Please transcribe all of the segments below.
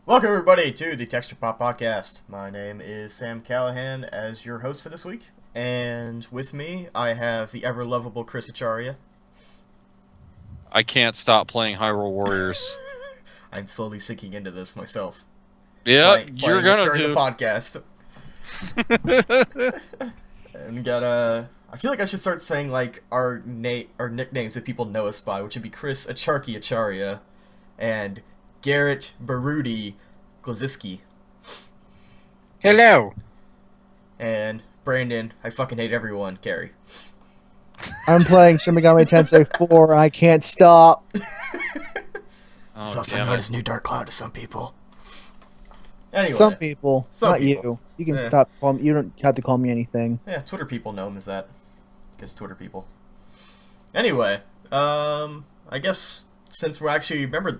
Welcome everybody to the Texture Pop Podcast. My name is Sam Callahan as your host for this week, and with me I have the ever lovable Chris Acharya. I can't stop playing Hyrule Warriors. I'm slowly sinking into this myself. Yeah, you're Playing it gonna during do. the podcast. And I feel like I should start saying like our nicknames that people know us by, which would be Chris Acharki Acharya and Garrett Barudi Gloziski. Hello. And Brandon, I fucking hate everyone, Carrie. I'm playing Shin Megami Tensei 4 and I can't stop. Oh, It's also damn known it. as New Dark Cloud to some people. Anyway, Some people, Some not people. you. You can Yeah. stop. You don't have to call me anything. yeah, Twitter people know him as that. Because Twitter people. Anyway, I guess since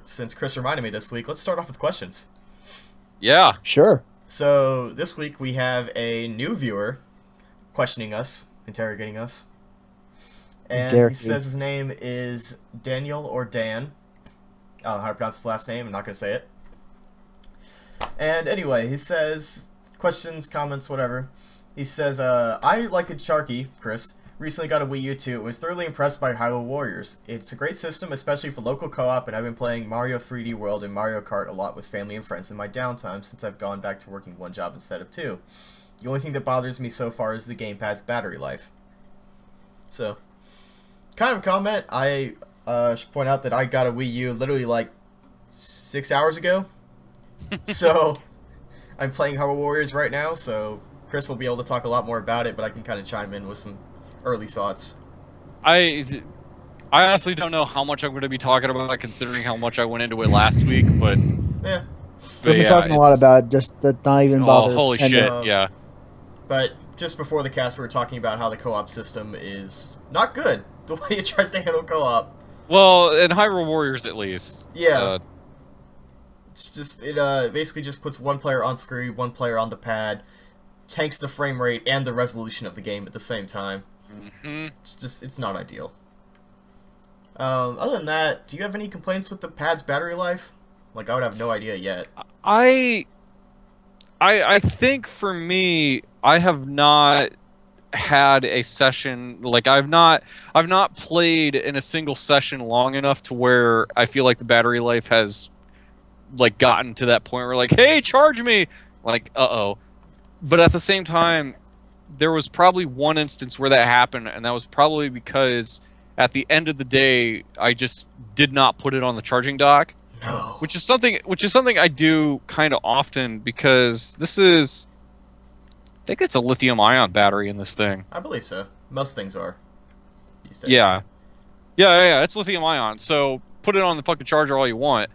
since Chris reminded me this week, let's start off with questions. Yeah. Sure. So this week we have a new viewer questioning us, interrogating us. And Dare he you. says his name is Daniel or Dan. I don't know how to pronounce his last name, I'm not going to say it. And anyway, he says, questions, comments, whatever. He says, I like a Sharky, Chris. Recently got a Wii U too. Was thoroughly impressed by HYRULE Warriors. It's a great system, especially for local co-op, and I've been playing Mario 3D World and Mario Kart a lot with family and friends in my downtime since I've gone back to working one job instead of two. The only thing that bothers me so far is the gamepad's battery life. So, kind of a comment. I should point out that I got a Wii U literally like 6 hours ago. So, I'm playing HYRULE Warriors right now, so Chris will be able to talk a lot more about it, but I can kind of chime in with some early thoughts. I honestly don't know how much I'm going to be talking about it, considering how much I went into it last week, but Yeah, We've been yeah, talking a lot it's- about it, just that not even Oh, bother. holy pretending. shit! Um, Yeah. but just before the cast, we were talking about how the co-op system is not good. The way it tries to handle co-op. Well, in Hyrule Warriors, at least. Yeah. It's just, it basically just puts one player on screen, one player on the pad, tanks the frame rate and the resolution of the game at the same time. Mhm. It's not ideal. Other than that, do you have any complaints with the pad's battery life? Like, I would have no idea yet. I think for me, I have not had a session like I've not played in a single session long enough to where I feel like the battery life has like gotten to that point where like, hey, charge me, like, uh-oh. But at the same time, there was probably one instance where that happened, and that was probably because at the end of the day I just did not put it on the charging dock, No. which is something I do kind of often, because this is, I think it's a lithium ion battery in this thing. I believe so. Most things are these days. Yeah, it's lithium ion, so put it on the fucking charger all you want.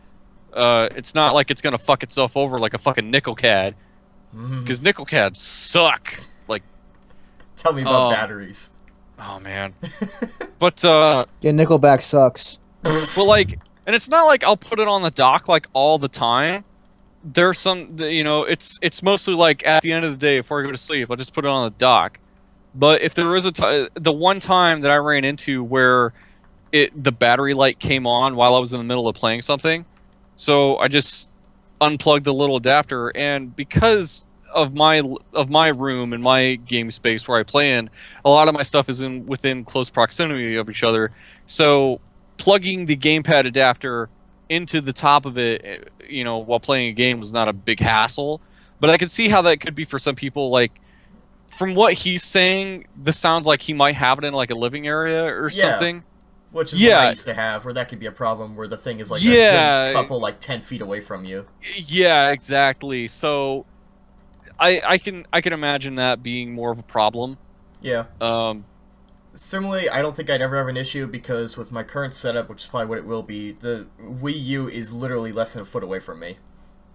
It's not like it's gonna fuck itself over like a fucking nickel cad, Mhm. because nickel cads suck. Like, Tell me about Oh. batteries. oh man. But Yeah, Nickelback sucks. but like, and it's not like I'll put it on the dock like all the time. There's some, it's mostly like at the end of the day before I go to sleep, I'll just put it on the dock. But if there is the one time that I ran into where the battery light came on while I was in the middle of playing something, so I just unplugged the little adapter, and because of my room and my game space where I play in, a lot of my stuff is within close proximity of each other. So plugging the gamepad adapter into the top of it, while playing a game was not a big hassle. But I could see how that could be for some people. Like, from what he's saying, this sounds like he might have it in like a living area or Yeah. something. Which is what I Yeah. used to have, where that could be a problem, where the thing is like a Yeah. good couple, like 10 feet away from you. Yeah, exactly. So I can imagine that being more of a problem. Yeah. Um, Similarly, I don't think I'd ever have an issue because with my current setup, which is probably what it will be, the Wii U is literally less than a foot away from me.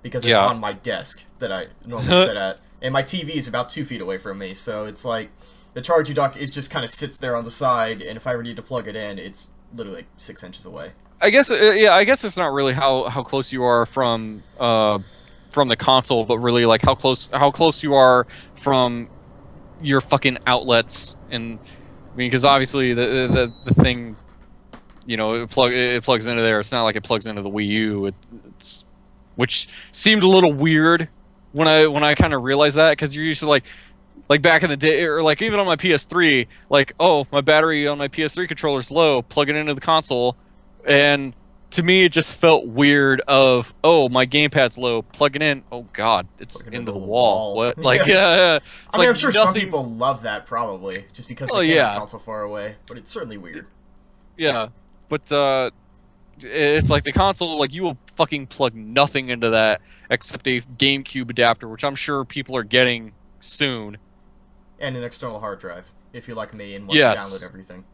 Because it's Yeah. on my desk that I normally sit at. And my TV is about 2 feet away from me, so it's like the charging dock is just kind of sits there on the side, and if I ever need to plug it in, it's literally like 6 inches away. I guess I guess it's not really how close you are from the console, but really like how close you are from your fucking outlets. And I mean, because obviously the thing, it plugs into there. It's not like it plugs into the Wii U. It's which seemed a little weird when I kind of realized that, because you're usually like back in the day, or like even on my PS3, like, oh, my battery on my PS3 controller's low, plug it into the console, and to me it just felt weird of, oh, my gamepad's low, plug it in, oh god, it's into the wall. What? Like, yeah. It's I mean, like I'm sure some people love that probably, just because they can't have a console far away, but it's certainly weird. Yeah, but it's like the console, like, you will fucking plug nothing into that except a GameCube adapter, which I'm sure people are getting soon. And an external hard drive, if you're like me and want to download everything.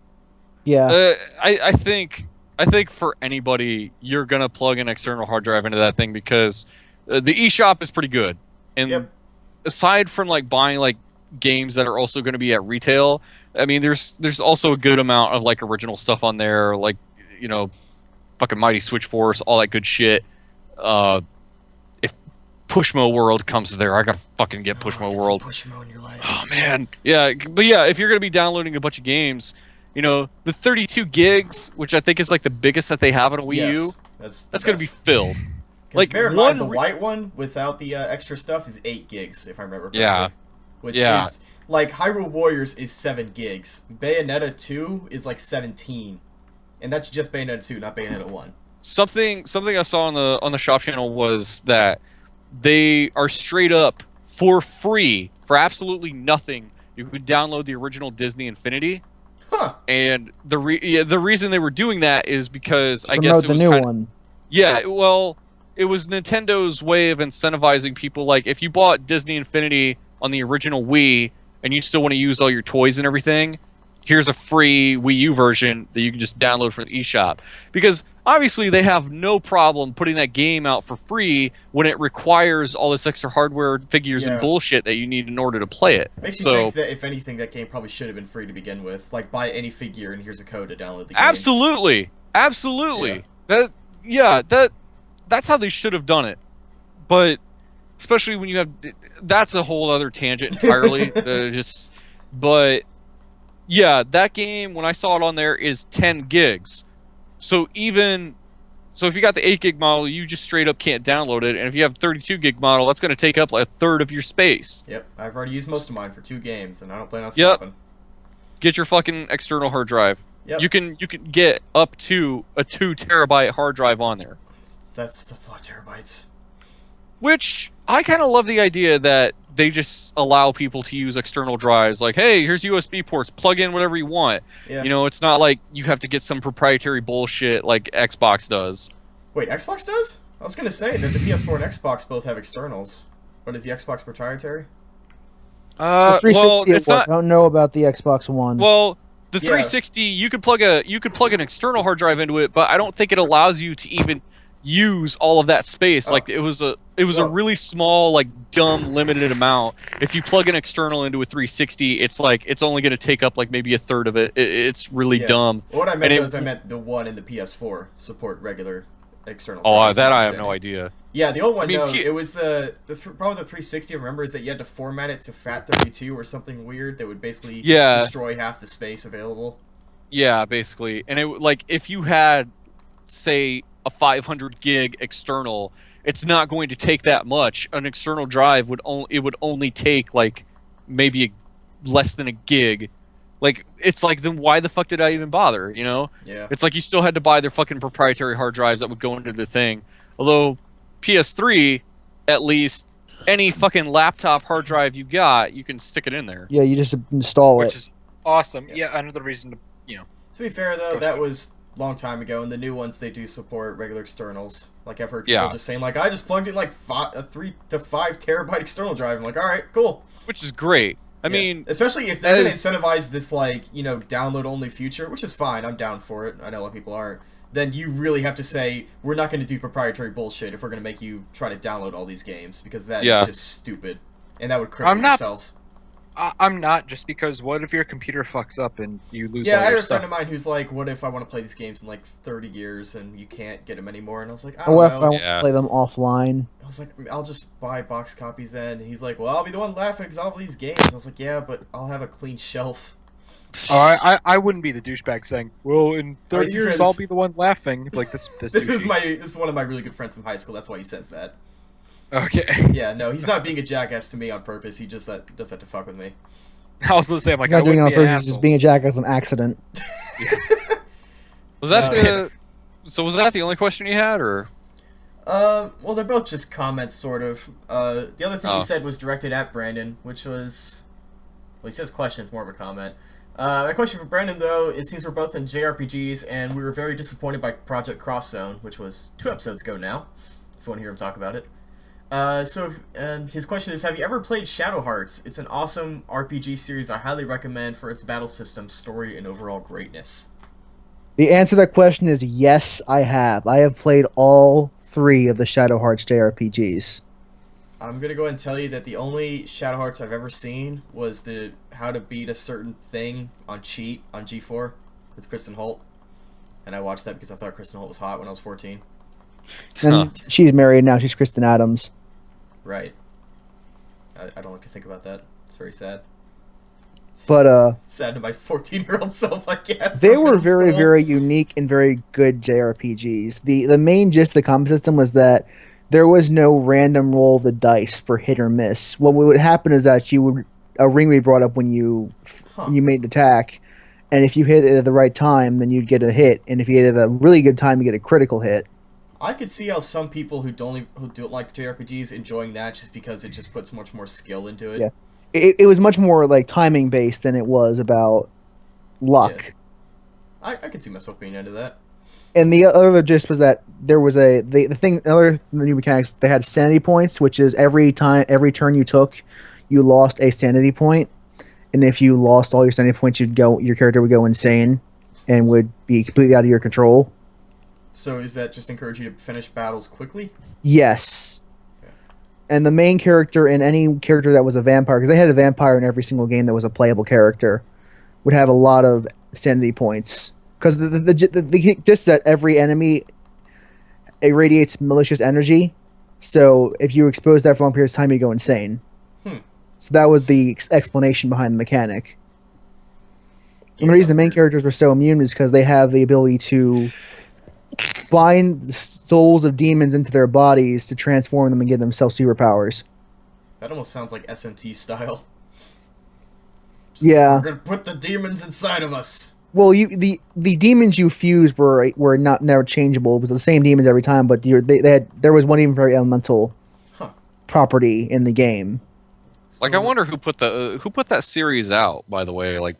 Yeah. I think for anybody, you're gonna plug an external hard drive into that thing, because the eShop is pretty good. And aside from like buying like games that are also going to be at retail, I mean, there's also a good amount of like original stuff on there, like, you know, fucking Mighty Switch Force, all that good shit. If Pushmo World comes there, I gotta fucking get Pushmo World. Pushmo in your life. Oh man, yeah, but yeah, if you're gonna be downloading a bunch of games, you know, the 32 gigs, which I think is like the biggest that they have on a Wii U, that's gonna be filled. Like, bear in mind, the white one without the extra stuff is 8 gigs, if I remember correctly. Yeah. Which is, like, Hyrule Warriors is 7 gigs. Bayonetta 2 is like 17. And that's just Bayonetta 2, not Bayonetta 1. Something I saw on the shop channel was that they are straight up for free, for absolutely nothing. You could download the original Disney Infinity. Huh. And the reason they were doing that is because I guess it was the new one. Yeah, well, it was Nintendo's way of incentivizing people. Like, if you bought Disney Infinity on the original Wii and you still want to use all your toys and everything, here's a free Wii U version that you can just download from the eShop. Because obviously they have no problem putting that game out for free when it requires all this extra hardware, figures, and bullshit that you need in order to play it. Makes you think that, if anything, that game probably should have been free to begin with. Like, buy any figure and here's a code to download the game. Absolutely. That's how they should have done it. But especially when you have, that's a whole other tangent entirely. But yeah, that game, when I saw it on there, is 10 gigs. So if you got the 8 gig model, you just straight up can't download it. And if you have 32 gig model, that's going to take up like a third of your space. Yep, I've already used most of mine for 2 games, and I don't plan on stopping. Get your fucking external hard drive. Yep. You can get up to a 2 terabyte hard drive on there. That's a lot of terabytes. Which, I kind of love the idea that they just allow people to use external drives. Like, hey, here's USB ports, plug in whatever you want. Yeah. You know, it's not like you have to get some proprietary bullshit like Xbox does. Wait, Xbox does? I was gonna say that the PS4 and Xbox both have externals, but is the Xbox proprietary? The 360 well, it was. I don't know about the Xbox One. Well, the 360, you could plug an external hard drive into it, but I don't think it allows you to even use all of that space. Like, it was a really small, like, dumb, limited amount. If you plug an external into a 360, it's like it's only going to take up like maybe a third of it. It's really dumb. What I meant was I meant the one in the PS4 support regular external. Oh, that I have no idea. Yeah, the old one, no. It was probably the 360. I remember is that you had to format it to FAT32 or something weird that would basically destroy half the space available. Yeah, basically. And it, like, if you had, say, a 500 gig external, it's not going to take that much. An external drive would only take like maybe less than a gig. Like, it's like, then why the fuck did I even bother, you know? Yeah. It's like you still had to buy their fucking proprietary hard drives that would go into the thing. Although PS3, at least, any fucking laptop hard drive you got, you can stick it in there. Yeah, you just install it. Which is awesome. Yeah, another reason to, you know. To be fair though, that was long time ago, and the new ones, they do support regular externals. Like, I've heard people just saying, like, I just plugged in like a 3 to 5 terabyte external drive. I'm like, all right, cool. Which is great. I mean, especially if they're going to incentivize this, like, you know, download only future, which is fine. I'm down for it. I know a lot of people aren't. Then you really have to say, we're not going to do proprietary bullshit if we're going to make you try to download all these games, because that is just stupid, and that would cripple yourselves. I'm not, just because what if your computer fucks up and you lose all your stuff? Yeah, I had a friend of mine who's like, what if I want to play these games in like 30 years and you can't get them anymore? And I was like, I don't know. What if I want to play them offline? I was like, I'll just buy box copies then. And he's like, well, I'll be the one laughing because all of these games. I was like, yeah, but I'll have a clean shelf. I wouldn't be the douchebag saying, "Well, in 30 years, friends. I'll be the one laughing." Like this. This douchey. is one of my really good friends from high school. That's why he says that. Okay. Yeah, no, he's not being a jackass to me on purpose. He just does that to fuck with me. I was gonna say, I'm like, He's not I doing it on wouldn't be an purpose. He's just asshole. being a jackass on accident. Was that No. So was that the only question you had, or? Well, they're both just comments, sort of. The other thing he Oh. said was directed at Brandon, which was... Well, he says question, it's more of a comment. My question for Brandon, though, it seems we're both in JRPGs, and we were very disappointed by Project Cross Zone, which was 2 episodes ago now, if you want to hear him talk about it. And his question is, have you ever played Shadow Hearts? It's an awesome RPG series I highly recommend for its battle system, story, and overall greatness. The answer to that question is yes, I have. I have played all 3 of the Shadow Hearts JRPGs. I'm gonna go ahead and tell you that the only Shadow Hearts I've ever seen was the how to beat a certain thing on Cheat on G4 with Kristen Holt. And I watched that because I thought Kristen Holt was hot when I was 14. And she's married now. She's Kristen Adams. Right. I don't like to think about that. It's very sad. But Sad to my 14-year-old self, I guess. they from were middle very, school. very unique and very good JRPGs. The main gist of the combat system was that there was no random roll of the dice for hit or miss. What would happen is that a ring would be brought up when you made an attack, and if you hit it at the right time, then you'd get a hit, and if you hit it at a really good time, you get a critical hit. I could see how some people who don't like JRPGs enjoying that just because it just puts much more skill into it. Yeah. It was much more like timing based than it was about luck. Yeah. I could see myself being into that. And the other gist was that there was the new mechanics, they had sanity points, which is every turn you took, you lost a sanity point, and if you lost all your sanity points, your character would go insane and would be completely out of your control. So is that just encourage you to finish battles quickly? Yes. And the main character and any character that was a vampire, because they had a vampire in every single game that was a playable character, would have a lot of sanity points. Because the just that every enemy irradiates malicious energy, so if you expose that for a long period of time, you go insane. So that was the explanation behind the mechanic. And the reason the main characters were so immune is because they have the ability to bind the souls of demons into their bodies to transform them and give themselves superpowers. That almost sounds like SMT style. Yeah. We're gonna put the demons inside of us. Well, the demons you fused were not never changeable. It was the same demons every time, but there was one even very elemental property in the game. Like, I wonder who put that series out. By the way, like,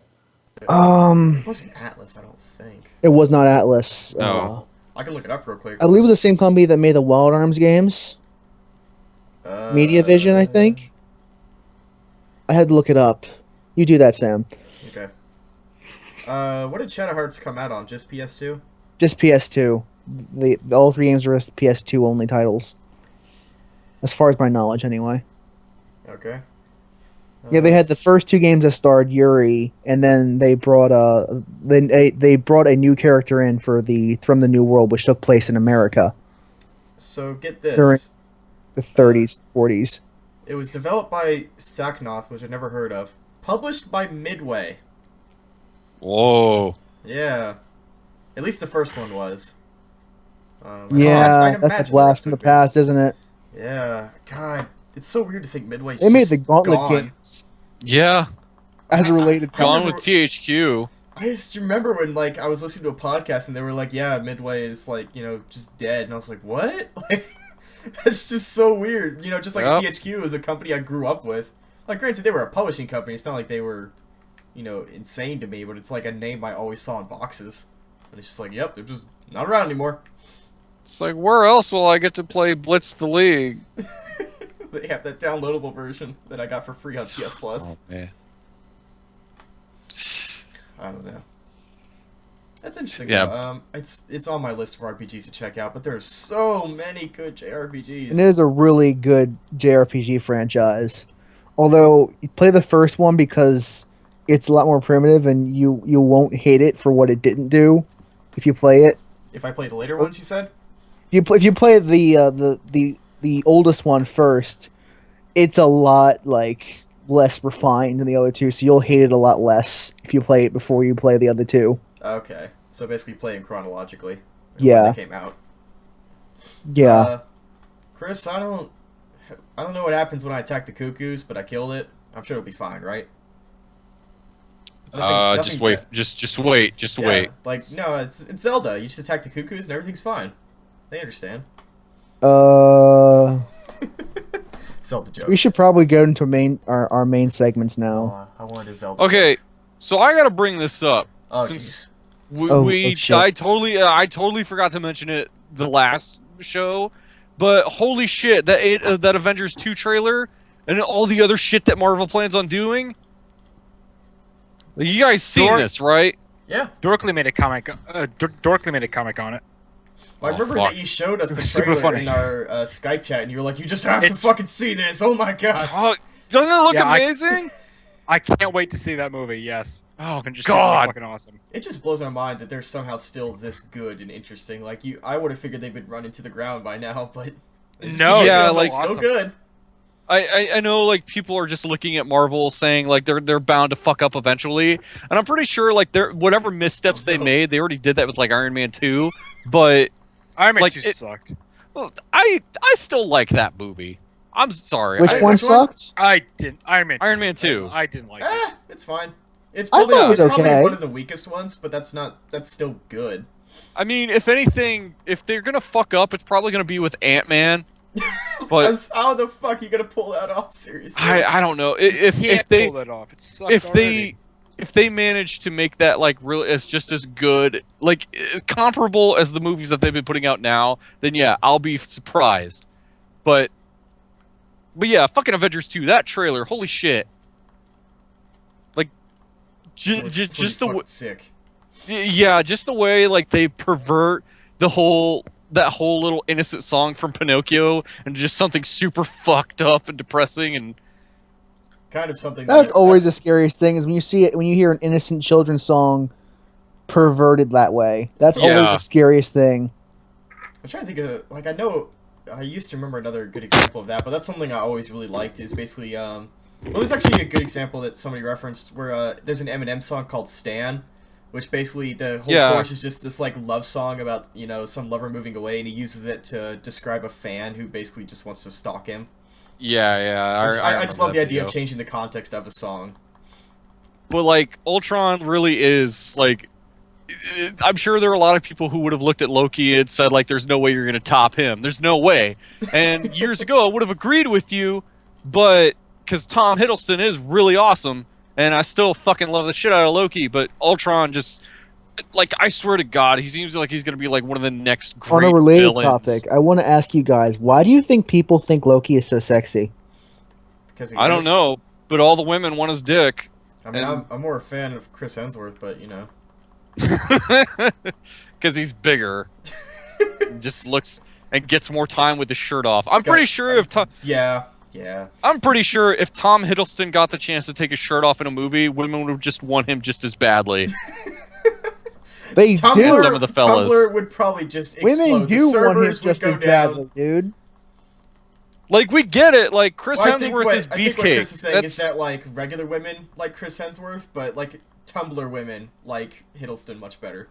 it wasn't Atlas, I don't think. It was not Atlas. No. I can look it up real quick. I believe it was the same company that made the Wild Arms games. Media Vision, I think. I had to look it up. You do that, Sam. Okay. What did Shadow Hearts come out on? Just PS2? Just PS2. All 3 games were PS2 only titles. As far as my knowledge, anyway. Okay. Yeah, they had the first 2 games that starred Yuri, and then they brought a new character in from the New World, which took place in America. So get this. During the 30s, 40s. It was developed by Saknoth, which I've never heard of. Published by Midway. whoa. Yeah. At least the first one was. Yeah, I'd that's a imagine blast the from rest the would be. past, isn't it? Yeah. God. It's so weird to think Midway's They made the just Gauntlet gone. games Yeah, as a related to gone remember- with THQ. I just remember when, like, I was listening to a podcast and they were like, yeah, Midway is, like, just dead. And I was like, what? Like, that's just so weird. Just like Yep. THQ is a company I grew up with. Like, granted, they were a publishing company. It's not like they were, insane to me, but it's like a name I always saw in boxes. And it's just like, yep, they're just not around anymore. It's like, where else will I get to play Blitz the League? They have that downloadable version that I got for free on PS Plus. Oh, man. I don't know. That's interesting. Yeah. Though. It's on my list for RPGs to check out, but there's so many good JRPGs. And it is a really good JRPG franchise. Although, you play the first one because it's a lot more primitive and you won't hate it for what it didn't do if you play it. If I play the later ones, you said? If you play the oldest one first, it's a lot like less refined than the other two, so you'll hate it a lot less if you play it before you play the other two. Okay, so basically playing chronologically. Yeah. When they came out. Yeah. Chris, I don't know what happens when I attack the cuckoos, but I killed it. I'm sure it'll be fine, right? Just wait. bad. Just wait. Just Yeah, wait. Like, no, it's Zelda. You just attack the cuckoos and everything's fine. They understand. Zelda jokes. We should probably go into our main segments now. I wanted a Zelda. Okay, so I gotta bring this up. Oh, since jeez. Shit. I totally forgot to mention it the last show, but holy shit, that Avengers 2 trailer and all the other shit that Marvel plans on doing. You guys seen this, right? Yeah. Dorkly made a comic. Dorkly made a comic on it. Well, I remember fuck. that you showed us the Super trailer funny. in our Skype chat, and you were like, "You just have to It's- fucking see this! Oh my god!" Oh, doesn't it look Yeah, amazing? I can't wait to see that movie. Yes. Oh Avengers 2's God! fucking awesome. It just blows my mind that they're somehow still this good and interesting. Like I would have figured they'd been run into the ground by now, but they just No, keep yeah, making them like- still awesome. good. I know like people are just looking at Marvel saying like they're bound to fuck up eventually, and I'm pretty sure like they're whatever missteps they No. made, they already did that with like Iron Man 2, but Iron Man Like, 2 it- sucked. well, I still like that movie. I'm sorry. Which I- one which one? then I'll be surprised. But yeah, fucking Avengers 2, that trailer, holy shit. Like, It's just pretty the fucking sick. yeah, just the way like they pervert that whole little innocent song from Pinocchio and just something super fucked up and depressing and Kind of something. That's always the scariest thing is when you hear an innocent children's song perverted that way. That's always Yeah. the scariest thing. I'm trying to think of like I know I used to remember another good example of that, but that's something I always really liked. Is basically well, there's actually a good example that somebody referenced where there's an Eminem song called "Stan," which basically the whole Yeah. chorus is just this like love song about some lover moving away, and he uses it to describe a fan who basically just wants to stalk him. yeah. I just remember love the that idea of video. changing the context of a song. But like Ultron really is like I'm sure there are a lot of people who would have looked at Loki and said like there's no way you're going to top him. There's no way. And years ago I would have agreed with you, but cuz Tom Hiddleston is really awesome and I still fucking love the shit out of Loki, but Ultron just like I swear to God, he seems like he's going to be like one of the next great On a related villains. topic, I want to ask you guys, why do you think people think Loki is so sexy? Because I don't know, but all the women want his dick. I mean, And- I'm more a fan of Chris Hemsworth, but Because he's bigger. Just looks and gets more time with his shirt off. He's I'm got- pretty sure if Tom Hiddleston got the chance to take his shirt off in a movie, women would have just want him just as badly. They Tumblr, do. Some of the fellas. Tumblr would probably just explode. Women The do want him servers would just go as down. badly, dude. Like we get it. Like Chris Well, Hemsworth is I think what beefcake. Chris is saying is that like regular women like Chris Hemsworth, but like Tumblr women like Hiddleston much better.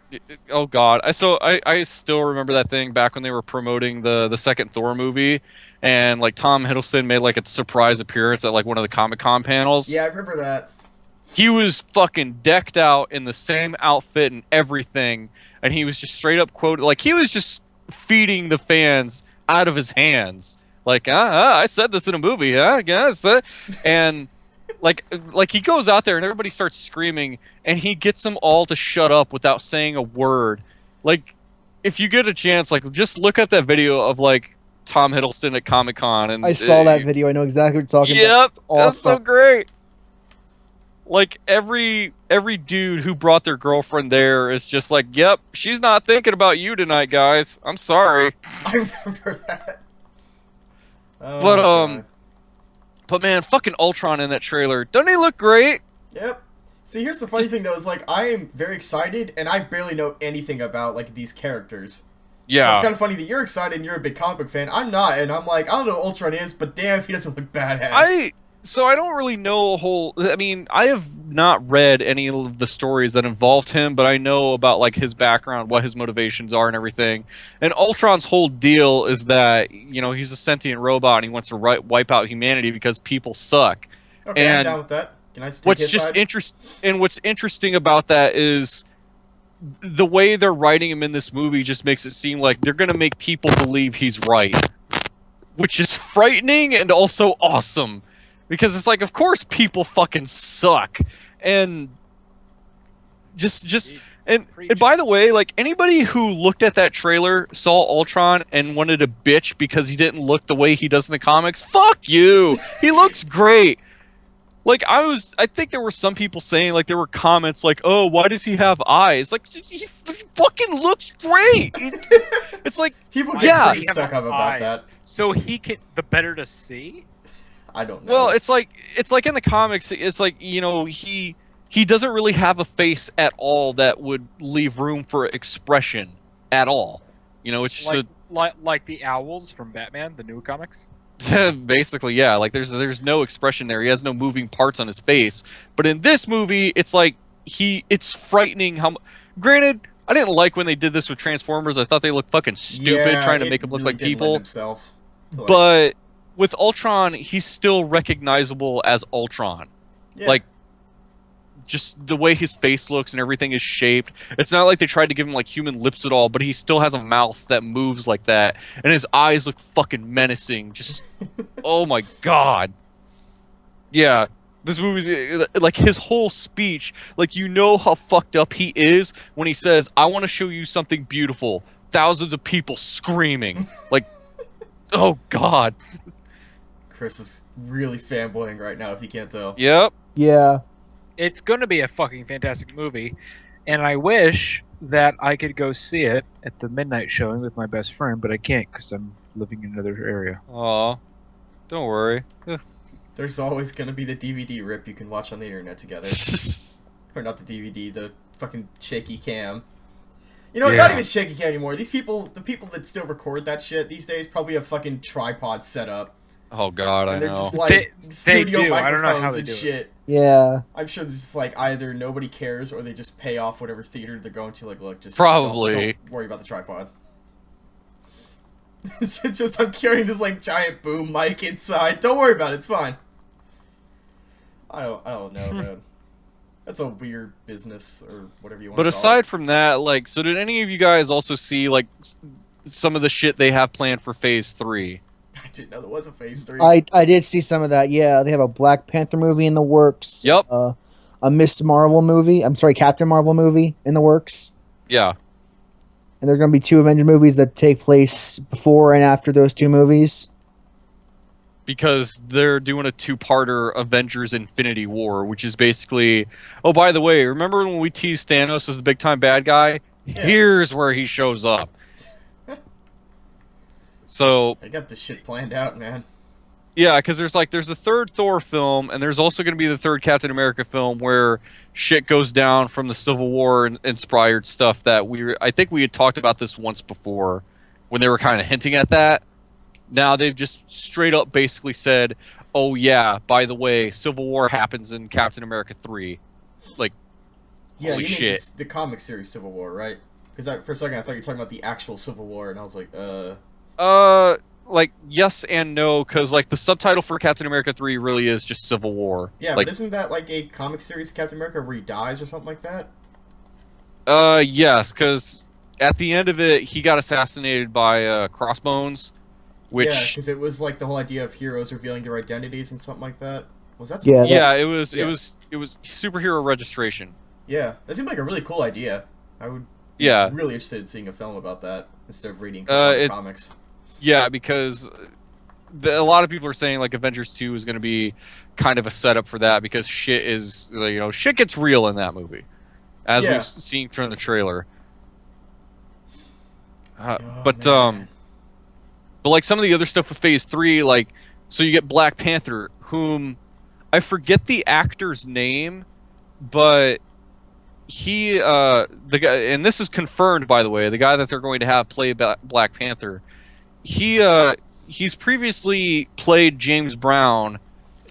Oh God, I still remember that thing back when they were promoting the second Thor movie, and like Tom Hiddleston made like a surprise appearance at like one of the Comic-Con panels. Yeah, I remember that. He was fucking decked out in the same outfit and everything, and he was just straight up quoted like he was just feeding the fans out of his hands. Like, I said this in a movie, yes, and like he goes out there and everybody starts screaming, and he gets them all to shut up without saying a word. Like, if you get a chance, like just look up that video of like Tom Hiddleston at Comic-Con, and I saw that video. I know exactly what you're talking about. Yep, that's so Awesome. great. Like every dude who brought their girlfriend there is just like, yep, she's not thinking about you tonight, guys. I'm sorry. I remember that. Oh, But, my God. But man, fucking Ultron in that trailer, doesn't he look great? Yep. See, here's the funny thing though, is like I am very excited, and I barely know anything about like these characters. So Yeah. it's kind of funny that you're excited and you're a big comic book fan. I'm not, and I'm like, I don't know what Ultron is, but damn if he doesn't look badass. So I don't really know a whole. I mean, I have not read any of the stories that involved him, but I know about like his background, what his motivations are, and everything. And Ultron's whole deal is that he's a sentient robot and he wants to wipe out humanity because people suck. Okay, I'm And down with that. Can I take what's his just side? what's interesting about that is the way they're writing him in this movie just makes it seem like they're gonna make people believe he's right, which is frightening and also awesome. Because it's like, of course, people fucking suck, and and by the way, like anybody who looked at that trailer saw Ultron and wanted to bitch because he didn't look the way he does in the comics. Fuck you. He looks great. Like I think there were some people saying like there were comments like, "Oh, why does he have eyes?" Like he fucking looks great. It's like People get yeah. pretty stuck up about that. So he can the better to see. I don't know. Well, it's like in the comics. It's like he doesn't really have a face at all that would leave room for expression at all. It's just Like the owls from Batman, the new comics. basically yeah. Like there's no expression there. He has no moving parts on his face. But in this movie, it's like it's frightening how. Granted, I didn't like when they did this with Transformers. I thought they looked fucking stupid trying to make them look like people. Himself to, like, But with Ultron, he's still recognizable as Ultron. yeah. Like, just the way his face looks and everything is shaped. It's not like they tried to give him like human lips at all, but he still has a mouth that moves like that, and his eyes look fucking menacing. Just, oh my god. Yeah, this movie's like his whole speech. Like how fucked up he is when he says, "I want to show you something beautiful." Thousands of people screaming. Like, oh god. Chris is really fanboying right now, if you can't tell. Yep. Yeah. It's gonna be a fucking fantastic movie, and I wish that I could go see it at the midnight showing with my best friend, but I can't because I'm living in another area. Aw. Don't worry. There's always gonna be the DVD rip you can watch on the internet together. Or not the DVD, the fucking shaky cam. Not Yeah. even shaky cam anymore. The people that still record that shit these days probably have fucking tripods set up. Oh god, I And they're know. just like They studio do. I don't know how microphones they and do it. shit. Yeah. I'm sure there's just like either nobody cares or they just pay off whatever theater they're going to. Like, look, just Probably. don't worry about the tripod. It's just I'm carrying this like giant boom mic inside. Don't worry about it. It's fine. I don't know, man. That's a weird business or whatever you want. But to call aside it. from that, like, so did any of you guys also see like some of the shit they have planned for Phase 3? I didn't know there was a Phase 3. I did see some of that. Yeah, they have a Black Panther movie in the works. Yep. A Miss Marvel movie. I'm sorry, Captain Marvel movie in the works. Yeah. And there are going to be 2 Avenger movies that take place before and after those 2 movies. Because they're doing a 2-parter Avengers Infinity War, which is basically, oh, by the way, remember when we teased Thanos as the big time bad guy? Yeah. Here's where he shows up. So They got this shit planned out, man. yeah, because there's a third Thor film, and there's also going to be the third Captain America film where shit goes down from the Civil War inspired stuff that I think we had talked about this once before when they were kind of hinting at that. Now they've just straight up basically said, "Oh yeah, by the way, Civil War happens in Captain America 3." Like, Yeah, holy you mean shit. the comic series Civil War, right? Because for a second I thought you were talking about the actual Civil War, and I was like, like yes and no, because like the subtitle for Captain America 3 really is just Civil War. Yeah, like, but isn't that like a comic series of Captain America where he dies or something like that? yes, because at the end of it, he got assassinated by Crossbones, which Yeah, because it was like the whole idea of heroes revealing their identities and something like that. Was that Yeah, something? it was superhero registration. Yeah, that seemed like a really cool idea. I would be Yeah. really interested in seeing a film about that instead of reading It- comics. Yeah, because a lot of people are saying like Avengers 2 is going to be kind of a setup for that because shit is shit gets real in that movie, as Yeah. we've seen from the trailer. Oh, but man. but like some of the other stuff with Phase 3, like so you get Black Panther, whom I forget the actor's name, but he the guy, and this is confirmed by the way, the guy that they're going to have play Black Panther, he's previously played James Brown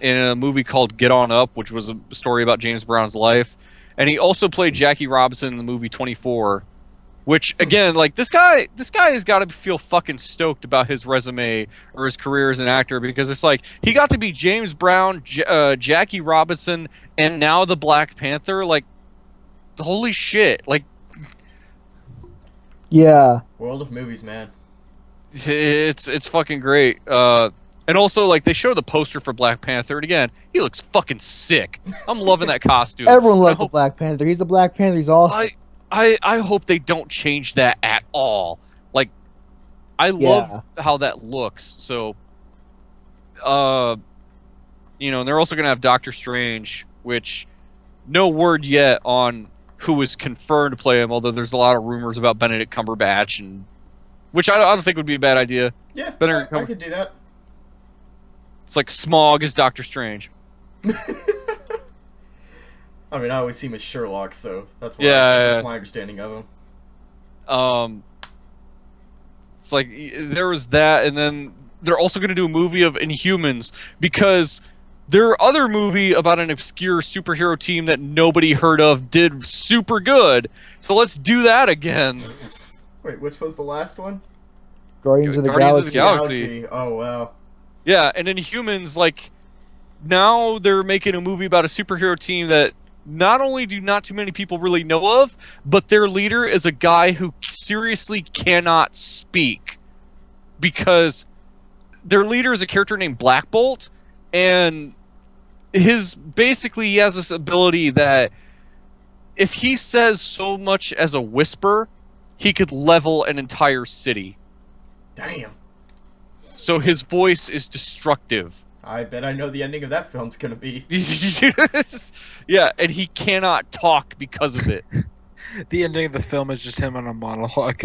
in a movie called Get On Up, which was a story about James Brown's life. And he also played Jackie Robinson in the movie 24, which, again, like, this guy has got to feel fucking stoked about his resume or his career as an actor, because it's like, he got to be James Brown, Jackie Robinson, and now the Black Panther. Like, holy shit. Like, Yeah. World of movies, man. it's fucking great. And also, like, they show the poster for Black Panther, and again, he looks fucking sick. I'm loving that costume. Everyone loves I the hope, Black Panther. He's the Black Panther. He's awesome. I hope they don't change that at all. Like, I love how that looks. So, you know, and they're also gonna have Doctor Strange, which no word yet on who is confirmed to play him. Although there's a lot of rumors about Benedict Cumberbatch, and which I don't think would be a bad idea. Yeah, Better I could do that. It's like Smog is Doctor Strange. I mean, I always see him as Sherlock, so that's Yeah. my understanding of him. It's like there was that, and then they're also going to do a movie of Inhumans, because their other movie about an obscure superhero team that nobody heard of did super good. So let's do that again. Wait, which was the last one? Guardians of the Guardians of the Galaxy. Galaxy. Oh, wow. Yeah, and Inhumans, like, now they're making a movie about a superhero team that not only do not too many people really know of, but their leader is a guy who seriously cannot speak, because their leader is a character named Black Bolt, and he has this ability that if he says so much as a whisper, he could level an entire city. Damn. So his voice is destructive. I bet I know the ending of that film's gonna be. Yeah, and he cannot talk because of it. The ending of the film is just him on a monologue.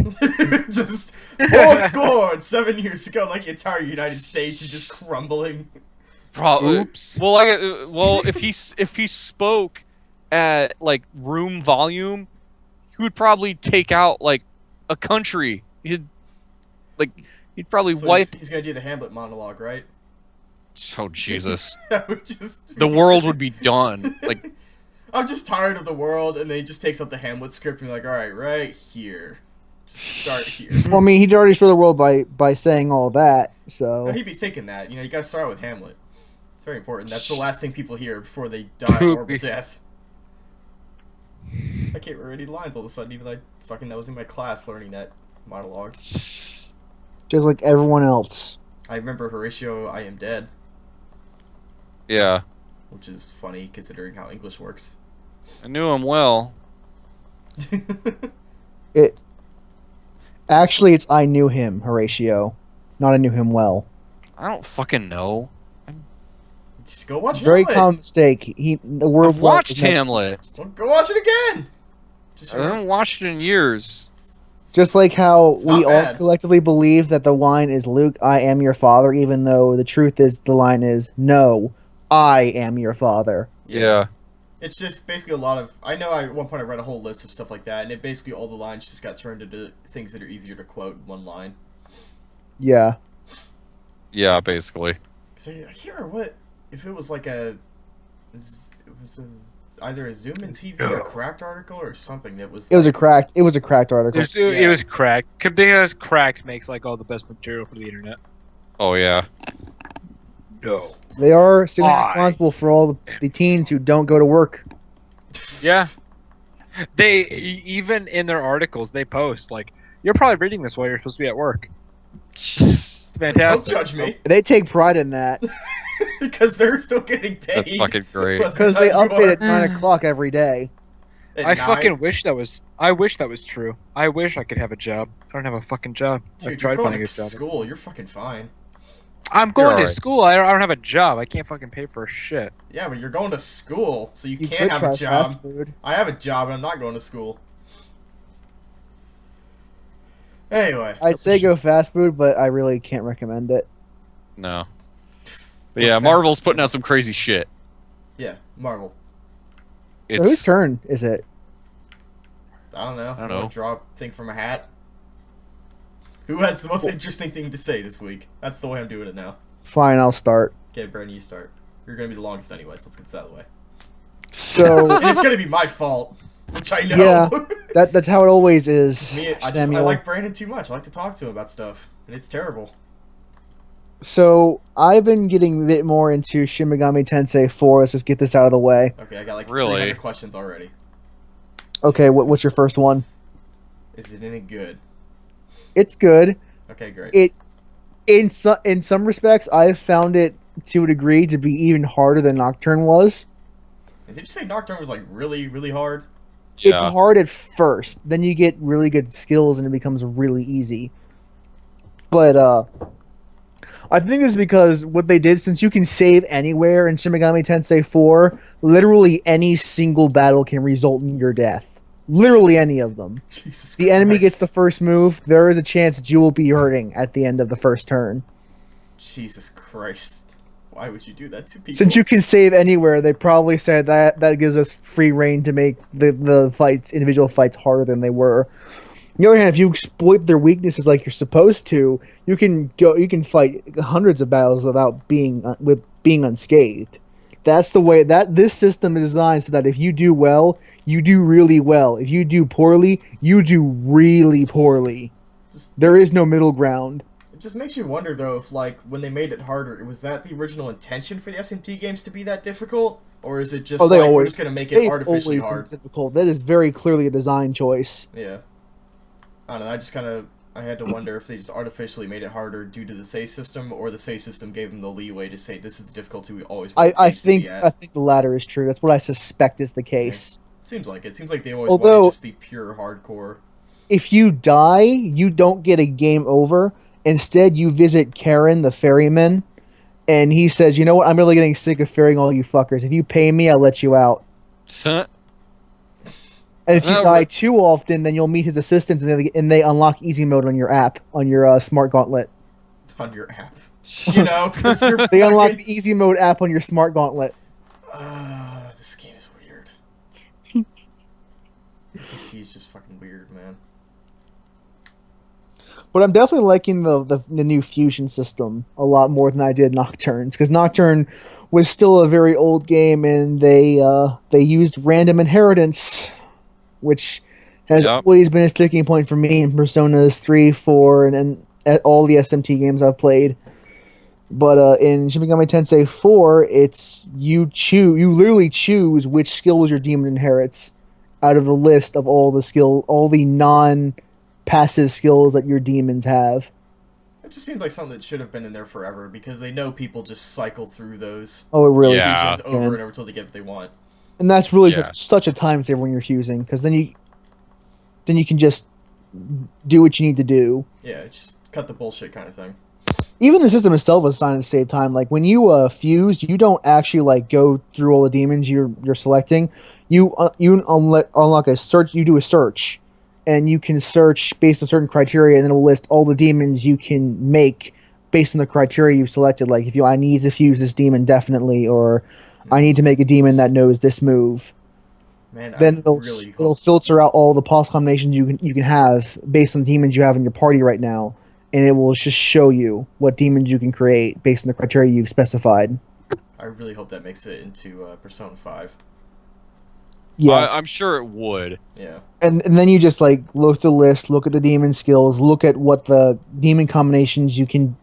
Just full score 7 years ago, like the entire United States is just crumbling. Probably. Oops. Well, if he spoke at like room volume, he would probably take out like a country. He'd probably So wipe. he's gonna do the Hamlet monologue, right? Oh Jesus! That would just The world would be done. Like, I'm just tired of the world, and then he just takes up the Hamlet script and be like, all right here, just start here. Well, I mean, he'd already show the world by saying all that. So No, he'd be thinking that, you gotta start with Hamlet. It's very important. That's the last thing people hear before they die a horrible death. I can't remember any lines all of a sudden, even though I fucking was in my class learning that monologue. just like everyone else. I remember Horatio, I am dead, yeah, which is funny considering how English works. I knew him well. It actually, it's I knew him, Horatio, not I knew him well. I don't fucking know. Just go watch Very Hamlet. common mistake. The word I've watched Hamlet. Well, go watch it again. Just I haven't watched it in years. Just like how It's not we all bad. collectively believe that the line is Luke, I am your father, even though the truth is the line is no, I am your father. Yeah. It's just basically a lot of. I know at one point I read a whole list of stuff like that, and it basically all the lines just got turned into things that are easier to quote in one line. Yeah. Yeah, basically. Cause I can't remember what if it was like it was either a Zoom in TV or a Cracked article or something that was. It was a cracked article. It was cracked. Because cracked makes like all the best material for the internet. Oh yeah. No. They are still Why? responsible for all the teens who don't go to work. Yeah. They even in their articles they post like, "You're probably reading this while you're supposed to be at work." It's Don't fantastic. judge me, They take pride in that because they're still getting paid. That's fucking great. whether or because they not you update at are 9 o'clock every day. at I 9. fucking wish that was. I wish that was true. I wish I could have a job. I don't have a fucking job. Dude, I've you're tried going finding to a job. school. You're fucking fine. I'm going to alright. school. I don't have a job. I can't fucking pay for shit. Yeah, but you're going to school, so you You can could have try a job. fast food. I have a job, and I'm not going to school. Anyway, I'd say go fast food, but I really can't recommend it. No. But Go yeah, fast. Marvel's putting out some crazy shit. yeah, Marvel. So whose turn is it? I don't know. I don't Wanna know. Draw a thing from a hat. Who has the most interesting thing to say this week? That's the way I'm doing it now. Fine, I'll start. Okay, Brandon, you start. You're gonna be the longest anyway, so let's get this out of the way. So And it's gonna be my fault, which I know. Yeah. that's how it always is. I Samuel. like Brandon too much. I like to talk to him about stuff, and it's terrible. So I've been getting a bit more into Shin Megami Tensei 4. Let's just get this out of the way. Okay, I got like Really? 300 questions already. Okay, what's your first one? Is it any good? It's good. Okay, great. In some respects, I've found it to a degree to be even harder than Nocturne was. Did you say Nocturne was like really, really hard? It's hard at first, then you get really good skills and it becomes really easy. But I think it's because what they did, since you can save anywhere in Shin Megami Tensei 4, literally any single battle can result in your death. Literally any of them. Jesus The enemy Christ. gets the first move, there is a chance that you will be hurting at the end of the first turn. Jesus Christ. Why would you do that to people? Since you can save anywhere, they probably said that gives us free reign to make the fights, individual fights, harder than they were. On the other hand, if you exploit their weaknesses like you're supposed to, you can fight hundreds of battles without being unscathed. That's the way that this system is designed, so that if you do well, you do really well. If you do poorly, you do really poorly. There is no middle ground. It just makes you wonder, though, if, like, when they made it harder, was that the original intention for the SMT games to be that difficult? Or is it just, we're just going to make it artificially hard? Difficult. That is very clearly a design choice. Yeah. I don't know, I had to wonder if they just artificially made it harder due to the save system, or the save system gave them the leeway to say, this is the difficulty we always want I games to be think at. I think the latter is true. That's what I suspect is the case. Seems like it. Seems like they always wanted just the pure hardcore. If you die, you don't get a game over. Instead, you visit Karen, the ferryman, and he says, "You know what? I'm really getting sick of ferrying all you fuckers. If you pay me, I'll let you out." Son- And if you die too often, then you'll meet his assistants, and they unlock easy mode on your app, on your smart gauntlet. On your app. You know, because you're They unlock the easy mode app on your smart gauntlet. This game is weird. SMT is just fucking weird, man. But I'm definitely liking the new fusion system a lot more than I did Nocturne's, because Nocturne was still a very old game, and they used random inheritance, which has always been a sticking point for me in Personas 3, 4, and all the SMT games I've played. But in Shin Megami Tensei 4, it's you literally choose which skills your demon inherits out of the list of all the non-passive skills that your demons have. It just seems like something that should have been in there forever, because they know people just cycle through those Oh, it really fusions over and over until they get what they want. And that's really just such a time saver when you're fusing, because then you can just do what you need to do. Yeah, just cut the bullshit kind of thing. Even the system itself is designed to save time. Like when you fuse, you don't actually like go through all the demons you're selecting. You unlock a search. You do a search, and you can search based on certain criteria, and then it will list all the demons you can make based on the criteria you've selected. Like if I need to fuse this demon definitely, or I need to make a demon that knows this move. Man, then it'll filter out all the possible combinations you can have based on the demons you have in your party right now, and it will just show you what demons you can create based on the criteria you've specified. I really hope that makes it into Persona 5. Yeah, I'm sure it would. Yeah. And then you just like look at the list, look at the demon skills, look at what the demon combinations you can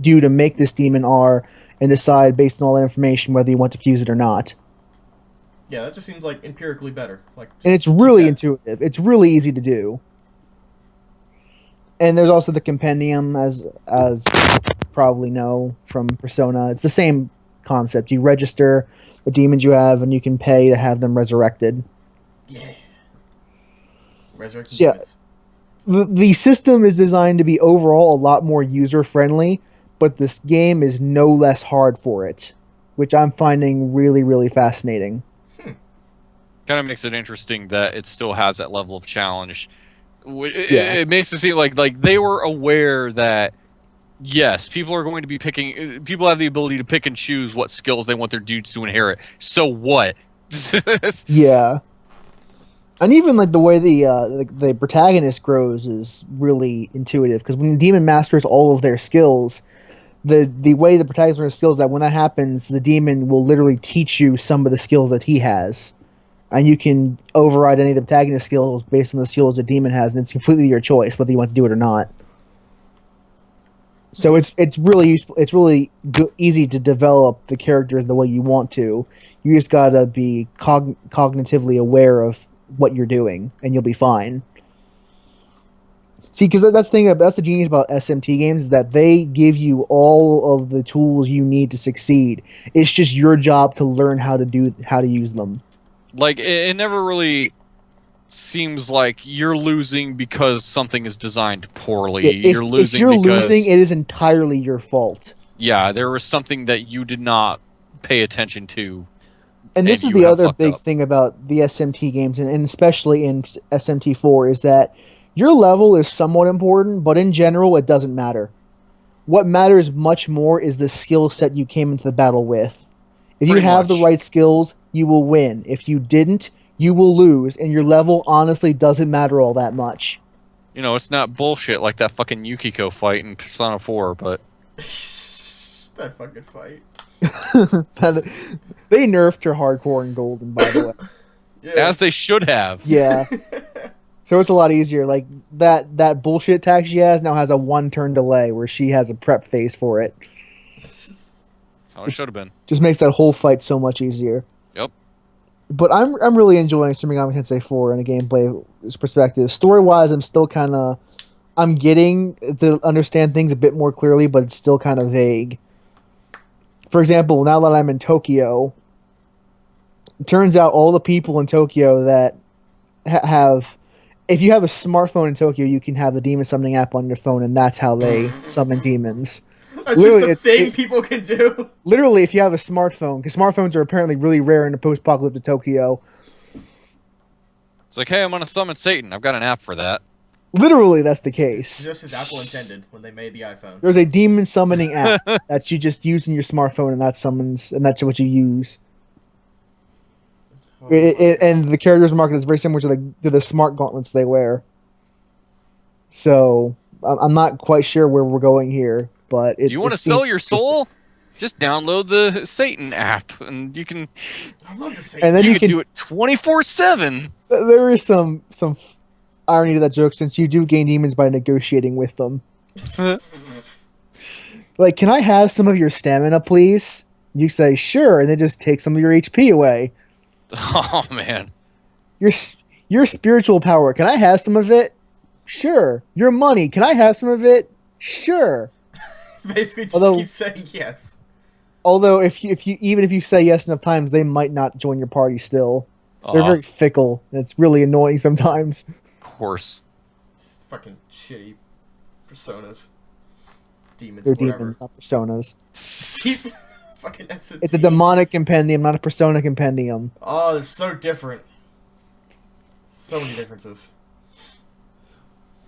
do to make this demon are, and decide based on all that information whether you want to fuse it or not. Yeah, that just seems like empirically better. And it's really intuitive. It's really easy to do. And there's also the compendium, as you probably know from Persona. It's the same concept. You register the demons you have, and you can pay to have them resurrected. Yeah. Resurrected demons. The system is designed to be overall a lot more user-friendly, but this game is no less hard for it, which I'm finding really, really fascinating. Kind of makes it interesting that it still has that level of challenge. It makes it seem like they were aware that, yes, people are going to be picking... People have the ability to pick and choose what skills they want their dudes to inherit. So what? Yeah. And even like the way the protagonist grows is really intuitive, because when the demon masters all of their skills, the way the protagonist learns skills, that when that happens, the demon will literally teach you some of the skills that he has, and you can override any of the protagonist skills based on the skills the demon has, and it's completely your choice whether you want to do it or not. So it's really useful. It's really easy to develop the characters the way you want to. You just gotta be cognitively aware of what you're doing, and you'll be fine. See, because that's the thing. That's the genius about SMT games, is that they give you all of the tools you need to succeed. It's just your job to learn how to use them. Like, it never really seems like you're losing because something is designed poorly. You're losing because... If you're losing, it is entirely your fault. Yeah, there was something that you did not pay attention to. And this is the other big thing about the SMT games, and especially in SMT4, is that your level is somewhat important, but in general, it doesn't matter. What matters much more is the skill set you came into the battle with. If you have the right skills, you will win. If you didn't, you will lose, and your level honestly doesn't matter all that much. You know, it's not bullshit like that fucking Yukiko fight in Persona 4, but... that fucking fight. They nerfed her hardcore in Golden, by the way. Yeah. As they should have. Yeah. So it's a lot easier. Like, that bullshit attack she has now has a 1-turn delay, where she has a prep phase for it. That's how it should have been. Just makes that whole fight so much easier. Yep. But I'm really enjoying Shin Megami Tensei 4 in a gameplay perspective. Story-wise, I'm getting to understand things a bit more clearly, but it's still kind of vague. For example, now that I'm in Tokyo, it turns out all the people in Tokyo that have... If you have a smartphone in Tokyo, you can have the demon summoning app on your phone, and that's how they summon demons. That's just a thing people can do. Literally, if you have a smartphone, because smartphones are apparently really rare in the post-apocalyptic Tokyo. It's like, hey, I'm gonna summon Satan. I've got an app for that. Literally, that's the case. Just as Apple intended when they made the iPhone. There's a demon summoning app that you just use in your smartphone, and that's what you use. And the characters market is very similar to the smart gauntlets they wear. So I'm not quite sure where we're going here, but do you want to sell your soul? Just download the Satan app, and you can. I love the Satan. And then you can do it 24/7. There is some irony to that joke, since you do gain demons by negotiating with them. Like, can I have some of your stamina, please? You say sure, and they just take some of your HP away. Oh man, your spiritual power. Can I have some of it? Sure. Your money. Can I have some of it? Sure. Basically, just keep saying yes. Although, if you say yes enough times, they might not join your party. Still, they're very fickle, and it's really annoying sometimes. Of course. It's fucking shitty personas. Demons. They're whatever. demons, not personas. Fucking SMT. It's a demonic compendium, not a persona compendium. Oh, they're so different. So many differences.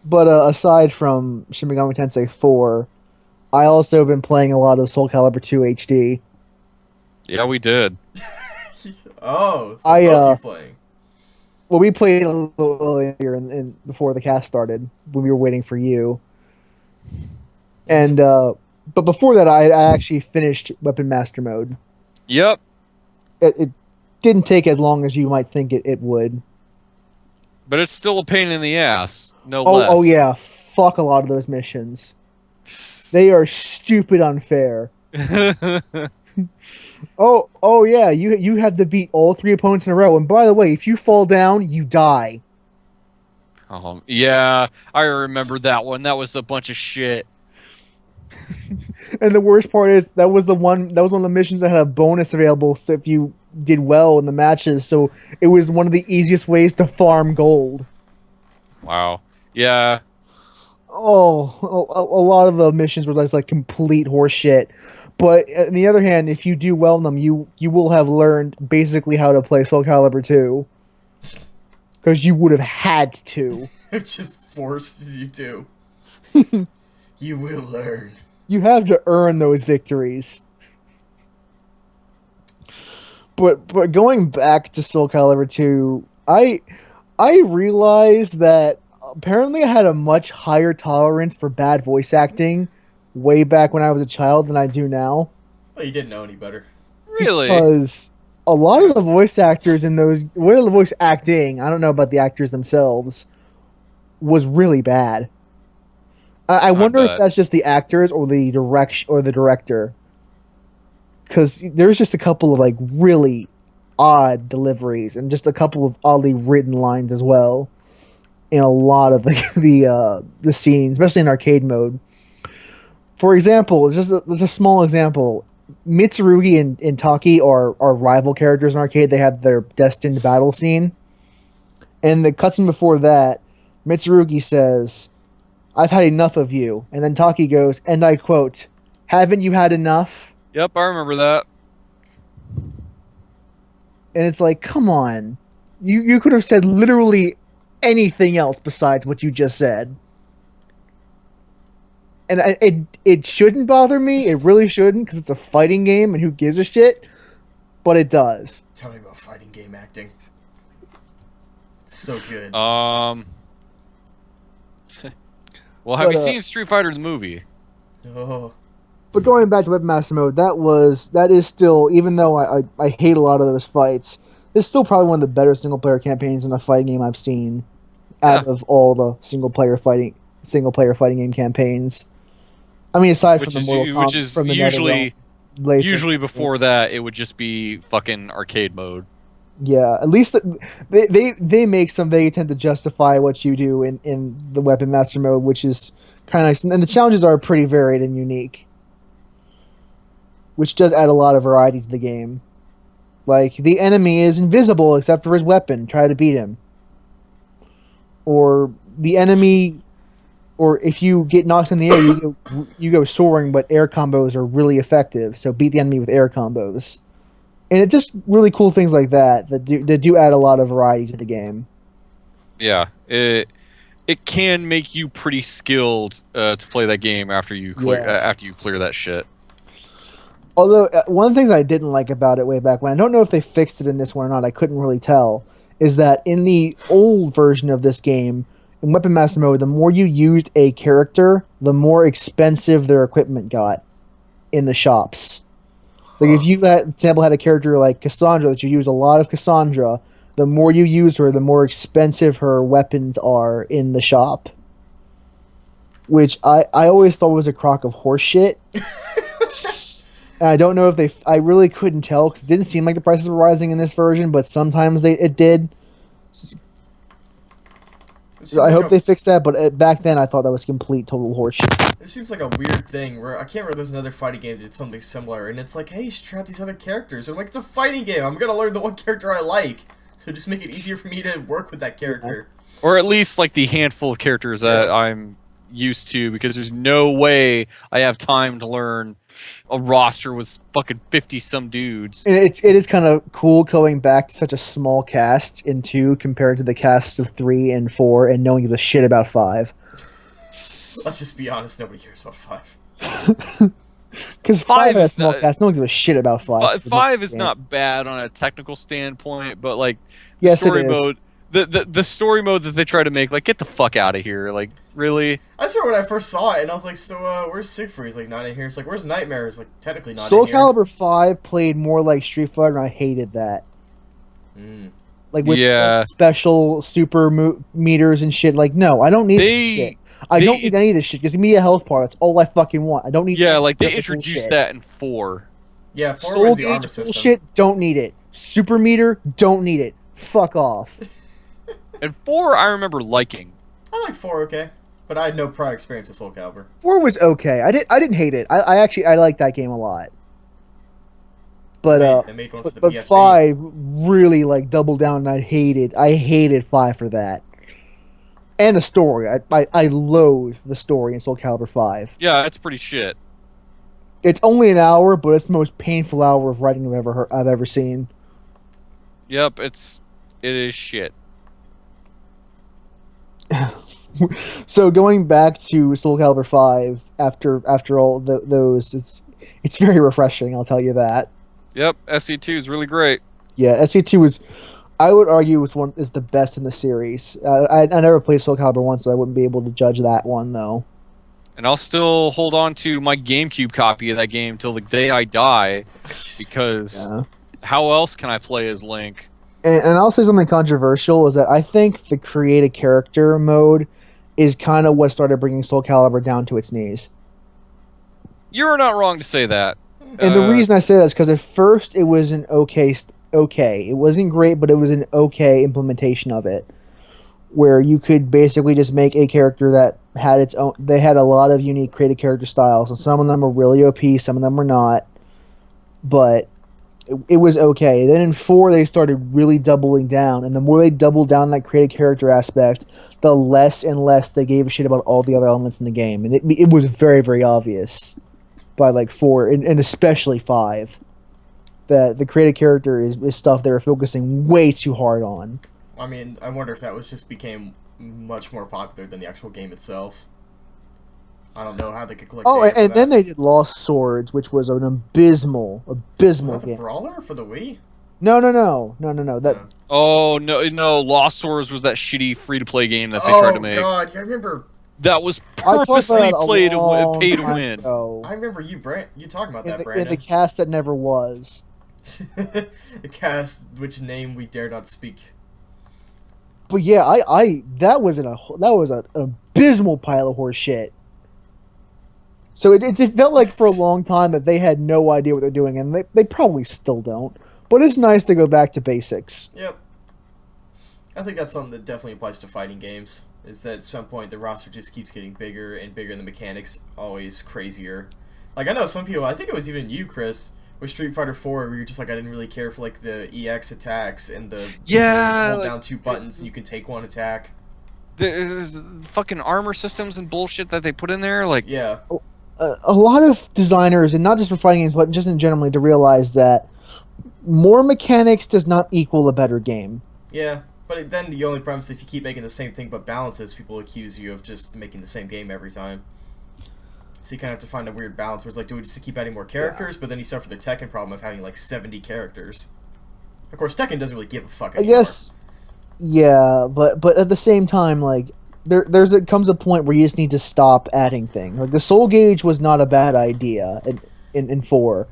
But aside from Shin Megami Tensei 4, I also have been playing a lot of Soul Calibur 2 HD. Yeah, we did. Oh, so both you playing. Well, we played a little earlier before the cast started, when we were waiting for you. And but before that, I actually finished Weapon Master Mode. Yep. It didn't take as long as you might think it would. But it's still a pain in the ass, no less. Oh yeah, fuck a lot of those missions. They are stupid unfair. Oh yeah, you have to beat all 3 opponents in a row. And by the way, if you fall down, you die. Yeah, I remember that one. That was a bunch of shit. And the worst part is that was one of the missions that had a bonus available, so if you did well in the matches, so it was one of the easiest ways to farm gold. Wow. Yeah. Oh, a lot of the missions were just like complete horseshit. But on the other hand, if you do well in them, you will have learned basically how to play Soul Calibur 2. Because you would have had to. It just forced you to. You will learn. You have to earn those victories. But going back to Soul Calibur 2, I realized that apparently I had a much higher tolerance for bad voice acting way back when I was a child than I do now. Well, you didn't know any better. Really? Because a lot of the voice actors in those, well, the voice acting, I don't know about the actors themselves, was really bad. I wonder if bet. that's just the actors or the director. Because there's just a couple of like really odd deliveries and just a couple of oddly written lines as well in a lot of the scenes, especially in arcade mode. For example, just a small example. Mitsurugi and Taki are rival characters in arcade. They have their destined battle scene. And the cutscene before that, Mitsurugi says, "I've had enough of you." And then Taki goes, and I quote, "Haven't you had enough?" Yep, I remember that. And it's like, come on. You could have said literally anything else besides what you just said. And it shouldn't bother me. It really shouldn't, because it's a fighting game and who gives a shit. But it does. Tell me about fighting game acting. It's so good. Well, have But, you seen Street Fighter the movie? Oh. But going back to Webmaster Mode, that is still, even though I hate a lot of those fights, it's still probably one of the better single player campaigns in a fighting game I've seen out of all the single player fighting game campaigns. I mean, aside from the Mortal Kombat, which is from the usually NetherRealm, usually before that it would just be fucking arcade mode. Yeah, at least they make some vague attempt to justify what you do in the Weapon Master Mode, which is kind of nice, and the challenges are pretty varied and unique, which does add a lot of variety to the game. Like, the enemy is invisible except for his weapon. Try to beat him. Or the enemy, or if you get knocked in the air, you go soaring, but air combos are really effective. So beat the enemy with air combos. And it's just really cool things like that do add a lot of variety to the game. Yeah, it can make you pretty skilled to play that game after you clear that shit. Although, one of the things I didn't like about it way back when, I don't know if they fixed it in this one or not, I couldn't really tell, is that in the old version of this game, in Weapon Master Mode, the more you used a character, the more expensive their equipment got in the shops. Like, if you, for example, had a character like Cassandra, that you use a lot of Cassandra, the more you use her, the more expensive her weapons are in the shop. Which I always thought was a crock of horse shit. And I don't know if I really couldn't tell, because it didn't seem like the prices were rising in this version, but sometimes it did. So I hope they fixed that, but back then I thought that was complete total horseshit. It seems like a weird thing where I can't remember there's another fighting game that did something similar, and it's like, hey, you should try out these other characters. And I'm like, it's a fighting game. I'm gonna learn the one character I like, so just make it easier for me to work with that character. Or at least like the handful of characters that I'm used to, because there's no way I have time to learn a roster with fucking 50-some dudes. And it is kind of cool going back to such a small cast in 2 compared to the casts of 3 and 4 and knowing the shit about 5. Let's just be honest, nobody cares about 5. Because 5 has a small cast, no one gives a shit about 5. 5 is not bad on a technical standpoint, but like the yes, story it is. mode, the story mode that they try to make, like, get the fuck out of here, like, really? I swear when I first saw it, and I was like, so, where's Siegfried? He's like, not in here. It's like, where's Nightmare? It's like, technically not Soul in here. Calibur 5 played more like Street Fighter, and I hated that. Like, with like, special super meters and shit. Like, no, I don't need this shit. I don't need any of this shit. Just give me a health bar. That's all I fucking want. I don't need. Yeah, like, they introduced that in 4. Yeah, 4 Soul was the armor system. Bullshit, don't need it. Super meter, don't need it. Fuck off. And 4, I remember liking. I like 4, okay, but I had no prior experience with Soul Calibur. 4 was okay. I didn't hate it. I actually liked that game a lot. But they made one for the but PSP. 5 really like doubled down, and I hated 5 for that. And the story. I loathe the story in Soul Calibur 5. Yeah, it's pretty shit. It's only an hour, but it's the most painful hour of writing I've ever seen. Yep, it is shit. So going back to Soul Calibur 5 after all those, it's very refreshing, I'll tell you that. Yep, SC2 is really great. Yeah, SC2 is, I would argue, is the best in the series. I never played Soul Calibur 1, so I wouldn't be able to judge that one though. And I'll still hold on to my GameCube copy of that game till the day I die, because how else can I play as Link? And I'll say something controversial is that I think the create a character mode is kind of what started bringing Soul Calibur down to its knees. You're not wrong to say that. And the reason I say that is because at first it was an okay. It wasn't great, but it was an okay implementation of it, where you could basically just make a character that had its own. They had a lot of unique creative character styles, and some of them were really OP, some of them were not. But it was okay. Then in 4, they started really doubling down, and the more they doubled down on that creative character aspect, the less and less they gave a shit about all the other elements in the game, and it was very, very obvious by like 4 and especially 5 that the creative character is stuff they were focusing way too hard on. I mean, I wonder if that was just became much more popular than the actual game itself. I don't know how they could collect. Oh, data and for then that. they did Lost Swords, which was an abysmal Was that the game. brawler for the Wii? No. That Oh no! Lost Swords was that shitty free-to-play game that they Oh tried to make. god, I remember. That was I talked purposely about pay it a long to time win. ago. I remember you talking about that, in Brandon. the cast that never was. The cast, which name we dare not speak. But yeah, that was an abysmal pile of horse shit. So it felt like for a long time that they had no idea what they're doing, and they probably still don't. But it's nice to go back to basics. Yep. I think that's something that definitely applies to fighting games. Is that at some point the roster just keeps getting bigger and bigger, and the mechanics always crazier. Like I know some people, I think it was even you, Chris, with Street Fighter 4, where you're just like, I didn't really care for like the EX attacks and the hold like, down 2 buttons and you can take 1 attack. There's fucking armor systems and bullshit that they put in there. Like, Yeah. A lot of designers, and not just for fighting games, but just in general, to realize that more mechanics does not equal a better game. Yeah. But then the only problem is if you keep making the same thing but balances, people accuse you of just making the same game every time. So you kind of have to find a weird balance where it's like, do we just keep adding more characters? But then you suffer the Tekken problem of having like 70 characters. Of course, Tekken doesn't really give a fuck anymore. I guess, yeah, but at the same time, like it comes a point where you just need to stop adding things. Like the Soul Gauge was not a bad idea in 4,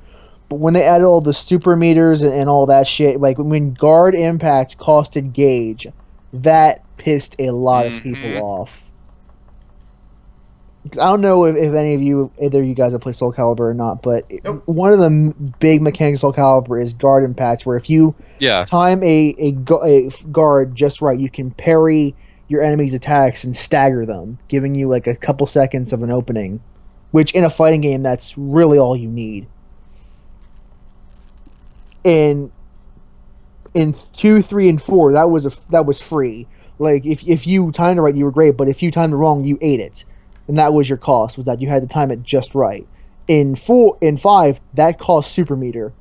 but when they added all the super meters and all that shit, like when guard impact costed gauge, that pissed a lot of people off. I don't know if any of you, either of you guys have played Soul Calibur or not, but one of the big mechanics of Soul Calibur is guard impacts, where if you time a guard just right, you can parry your enemy's attacks and stagger them, giving you like a couple seconds of an opening, which in a fighting game, that's really all you need. In 2, 3, and 4, that was free. Like if you timed it right, you were great, but if you timed it wrong, you ate it. And that was your cost, was that you had to time it just right. In 5, that cost super meter.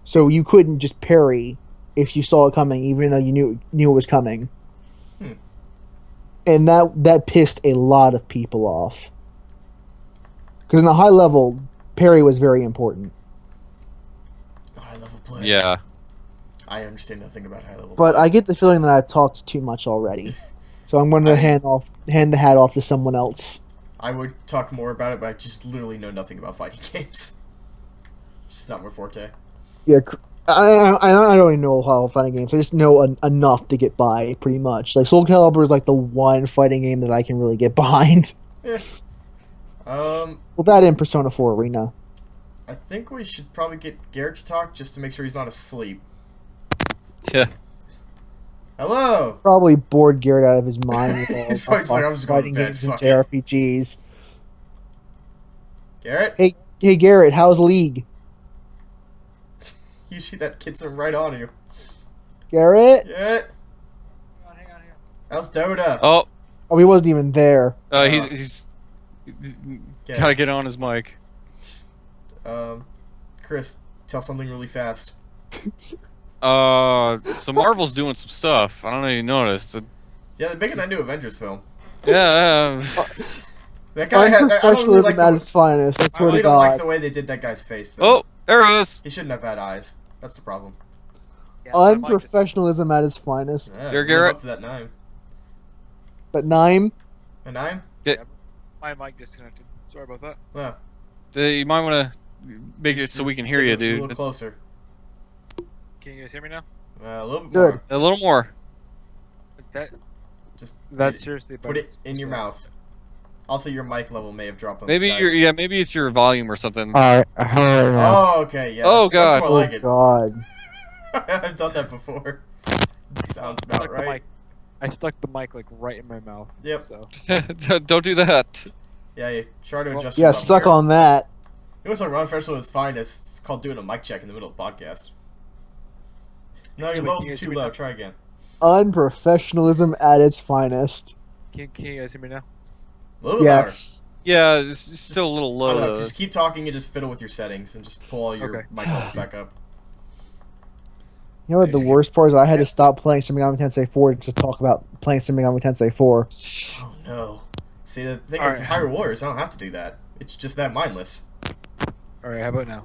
So you couldn't just parry if you saw it coming, even though you knew it was coming. And that pissed a lot of people off. Because in the high level, parry was very important. High level play. yeah. I understand nothing about high level But play. I get the feeling that I've talked too much already. So I'm going to hand the hat off to someone else. I would talk more about it, but I just literally know nothing about fighting games. It's just not my forte. Yeah, I don't even know how fighting games. I just know enough to get by, pretty much. Like Soul Calibur is like the one fighting game that I can really get behind. Yeah. Well, that in Persona 4 Arena. I think we should probably get Garrett to talk just to make sure he's not asleep. Yeah. Hello. Probably bored Garrett out of his mind with all He's probably just like, I'm just going to fighting bed, games and fuck it. JRPGs. Garrett. Hey Garrett, how's League? You see that kid's right on you. Garrett? Garrett. Hang on. How's Dota? Oh, He wasn't even there. he's gotta get on his mic. Chris, tell something really fast. So Marvel's doing some stuff. I don't know if you noticed. Yeah, they're making that new Avengers film. Yeah. That guy had. I don't really like Unprofessionalism at the, its finest, I I swear really to don't like God. the way they did that guy's face, though. Oh, there it is. He shouldn't have had eyes. That's the problem. Unprofessionalism at its finest. Yeah, You're live Garrett? up to that name. But Nime? A name? My mic disconnected. Sorry about that. Yeah. You might want to make it so we can hear you, A little dude. closer. Can you guys hear me now? A little bit Good. more. A little more. Just That's seriously about put it in your mouth. Also, your mic level may have dropped on Maybe Skype. maybe it's your volume or something. Alright, now. Oh, okay, yeah. Oh, That's God. more Oh like it. God. I've done that before. Sounds about right. I stuck the mic like right in my mouth. Yep. So. Don't do that. Yeah, you try to adjust Yeah, your level. suck on that. It was like Ron Festival is finest. It's called doing a mic check in the middle of the podcast. No, your Wait, level's can you too hear me low. now? Try again. Unprofessionalism at its finest. Can you guys hear me now? A little bit Yes. Yeah, it's still a little louder. I low. don't know, Though. just keep talking and just fiddle with your settings and just pull all your Okay. mic levels back up. You know what the worst part is? I had to stop playing Shin Megami Tensei 4 to talk about playing Shin Megami Tensei 4. Oh no. See, the thing All is, right. HYRULE WARRIORS, I don't have to do that. It's just that mindless. Alright, how about now?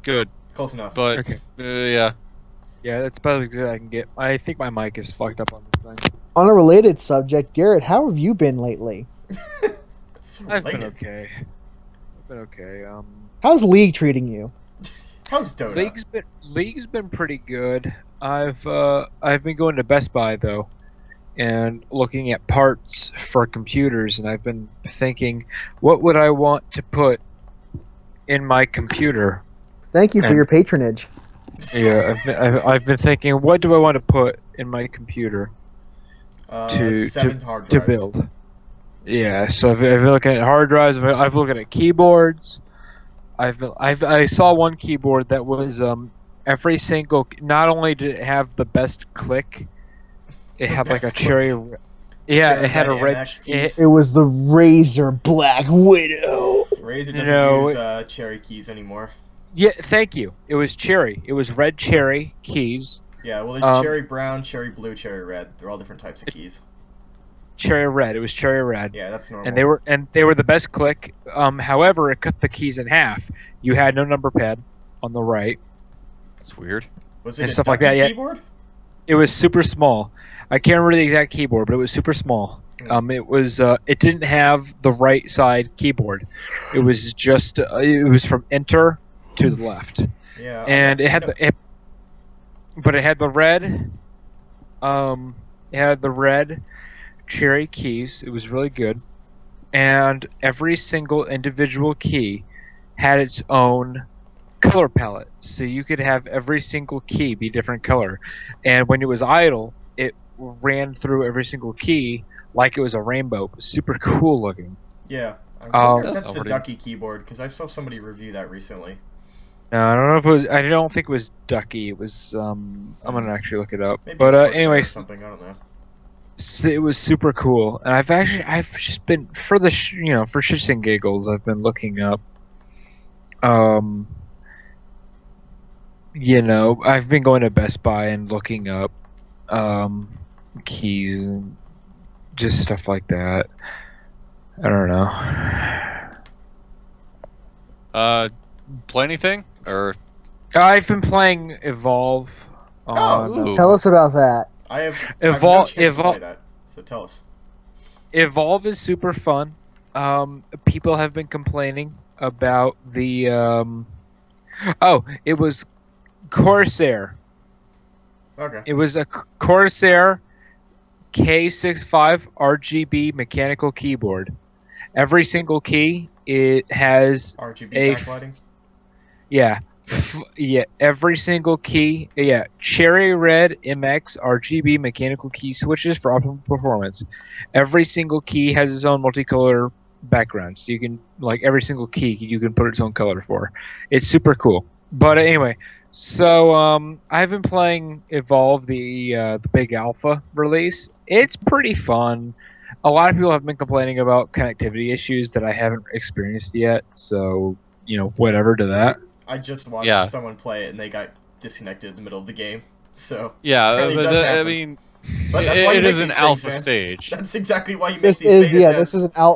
Good, Close enough. but Okay. yeah. Yeah, that's about as good as I can get. I think my mic is fucked up on this thing. On a related subject, Garrett, how have you been lately? It's so I've been related. okay. How's League treating you? How's Dota? League's been pretty good. I've been going to Best Buy though, and looking at parts for computers, and I've been thinking, what would I want to put in my computer? Thank you for And- your patronage. Yeah, I've been thinking, what do I want to put in my computer 7 hard to drives. build? Yeah, so I've been looking at hard drives. I've been looking at keyboards. I saw one keyboard that was every single. Not only did it have the best click, it had like a best cherry. click. Yeah, Cherry it had a red red. MX keys. It was the Razer Black Widow. Razer doesn't No, use cherry keys anymore. Yeah, thank you. It was cherry. It was red cherry keys. Yeah, well, there's cherry brown, cherry blue, cherry red. They're all different types of keys. Cherry red. It was cherry red. Yeah, that's normal. And they were the best click. However, it cut the keys in half. You had no number pad on the right. That's weird. Was it and a stuff like ducky that, yeah. keyboard? It was super small. I can't remember the exact keyboard, but it was super small. It was. It didn't have the right side keyboard. It was just. It was from enter to the left, Yeah. and it had but it had the red. It had the red cherry keys. It was really good, and every single individual key had its own color palette, so you could have every single key be different color, and when it was idle, it ran through every single key like it was a rainbow. It was super cool looking. Yeah. I wonder if That's that's the already- ducky keyboard, because I saw somebody review that recently. No, I don't know if it was. I don't think it was ducky. It was. I'm gonna actually look it up. Maybe But it's Corsair or anyways, something, I don't know. it was super cool, and I've just been for the for shits and giggles. I've been looking up. I've been going to Best Buy and looking up keys and just stuff like that. I don't know. Play anything or I've been playing Evolve. On, Ooh. Tell us about that. I have no Evol- chance to play Evol- that, so tell us. Evolve is super fun. People have been complaining about the. It was Corsair. Okay. It was a Corsair K65 RGB mechanical keyboard. Every single key it has RGB a backlighting? yeah. Every single key, cherry red MX RGB mechanical key switches for optimal performance. Every single key has its own multicolor background, so you can every single key you can put its own color for. It's super cool. But anyway, so I've been playing Evolve, the big alpha release. It's pretty fun. A lot of people have been complaining about connectivity issues that I haven't experienced yet. So whatever to that. I just watched Yeah. someone play it and they got disconnected in the middle of the game. So, yeah. Apparently it does I happen. mean, but that's why you it make is an these alpha things, man. stage. That's exactly why you make This these is beta tests.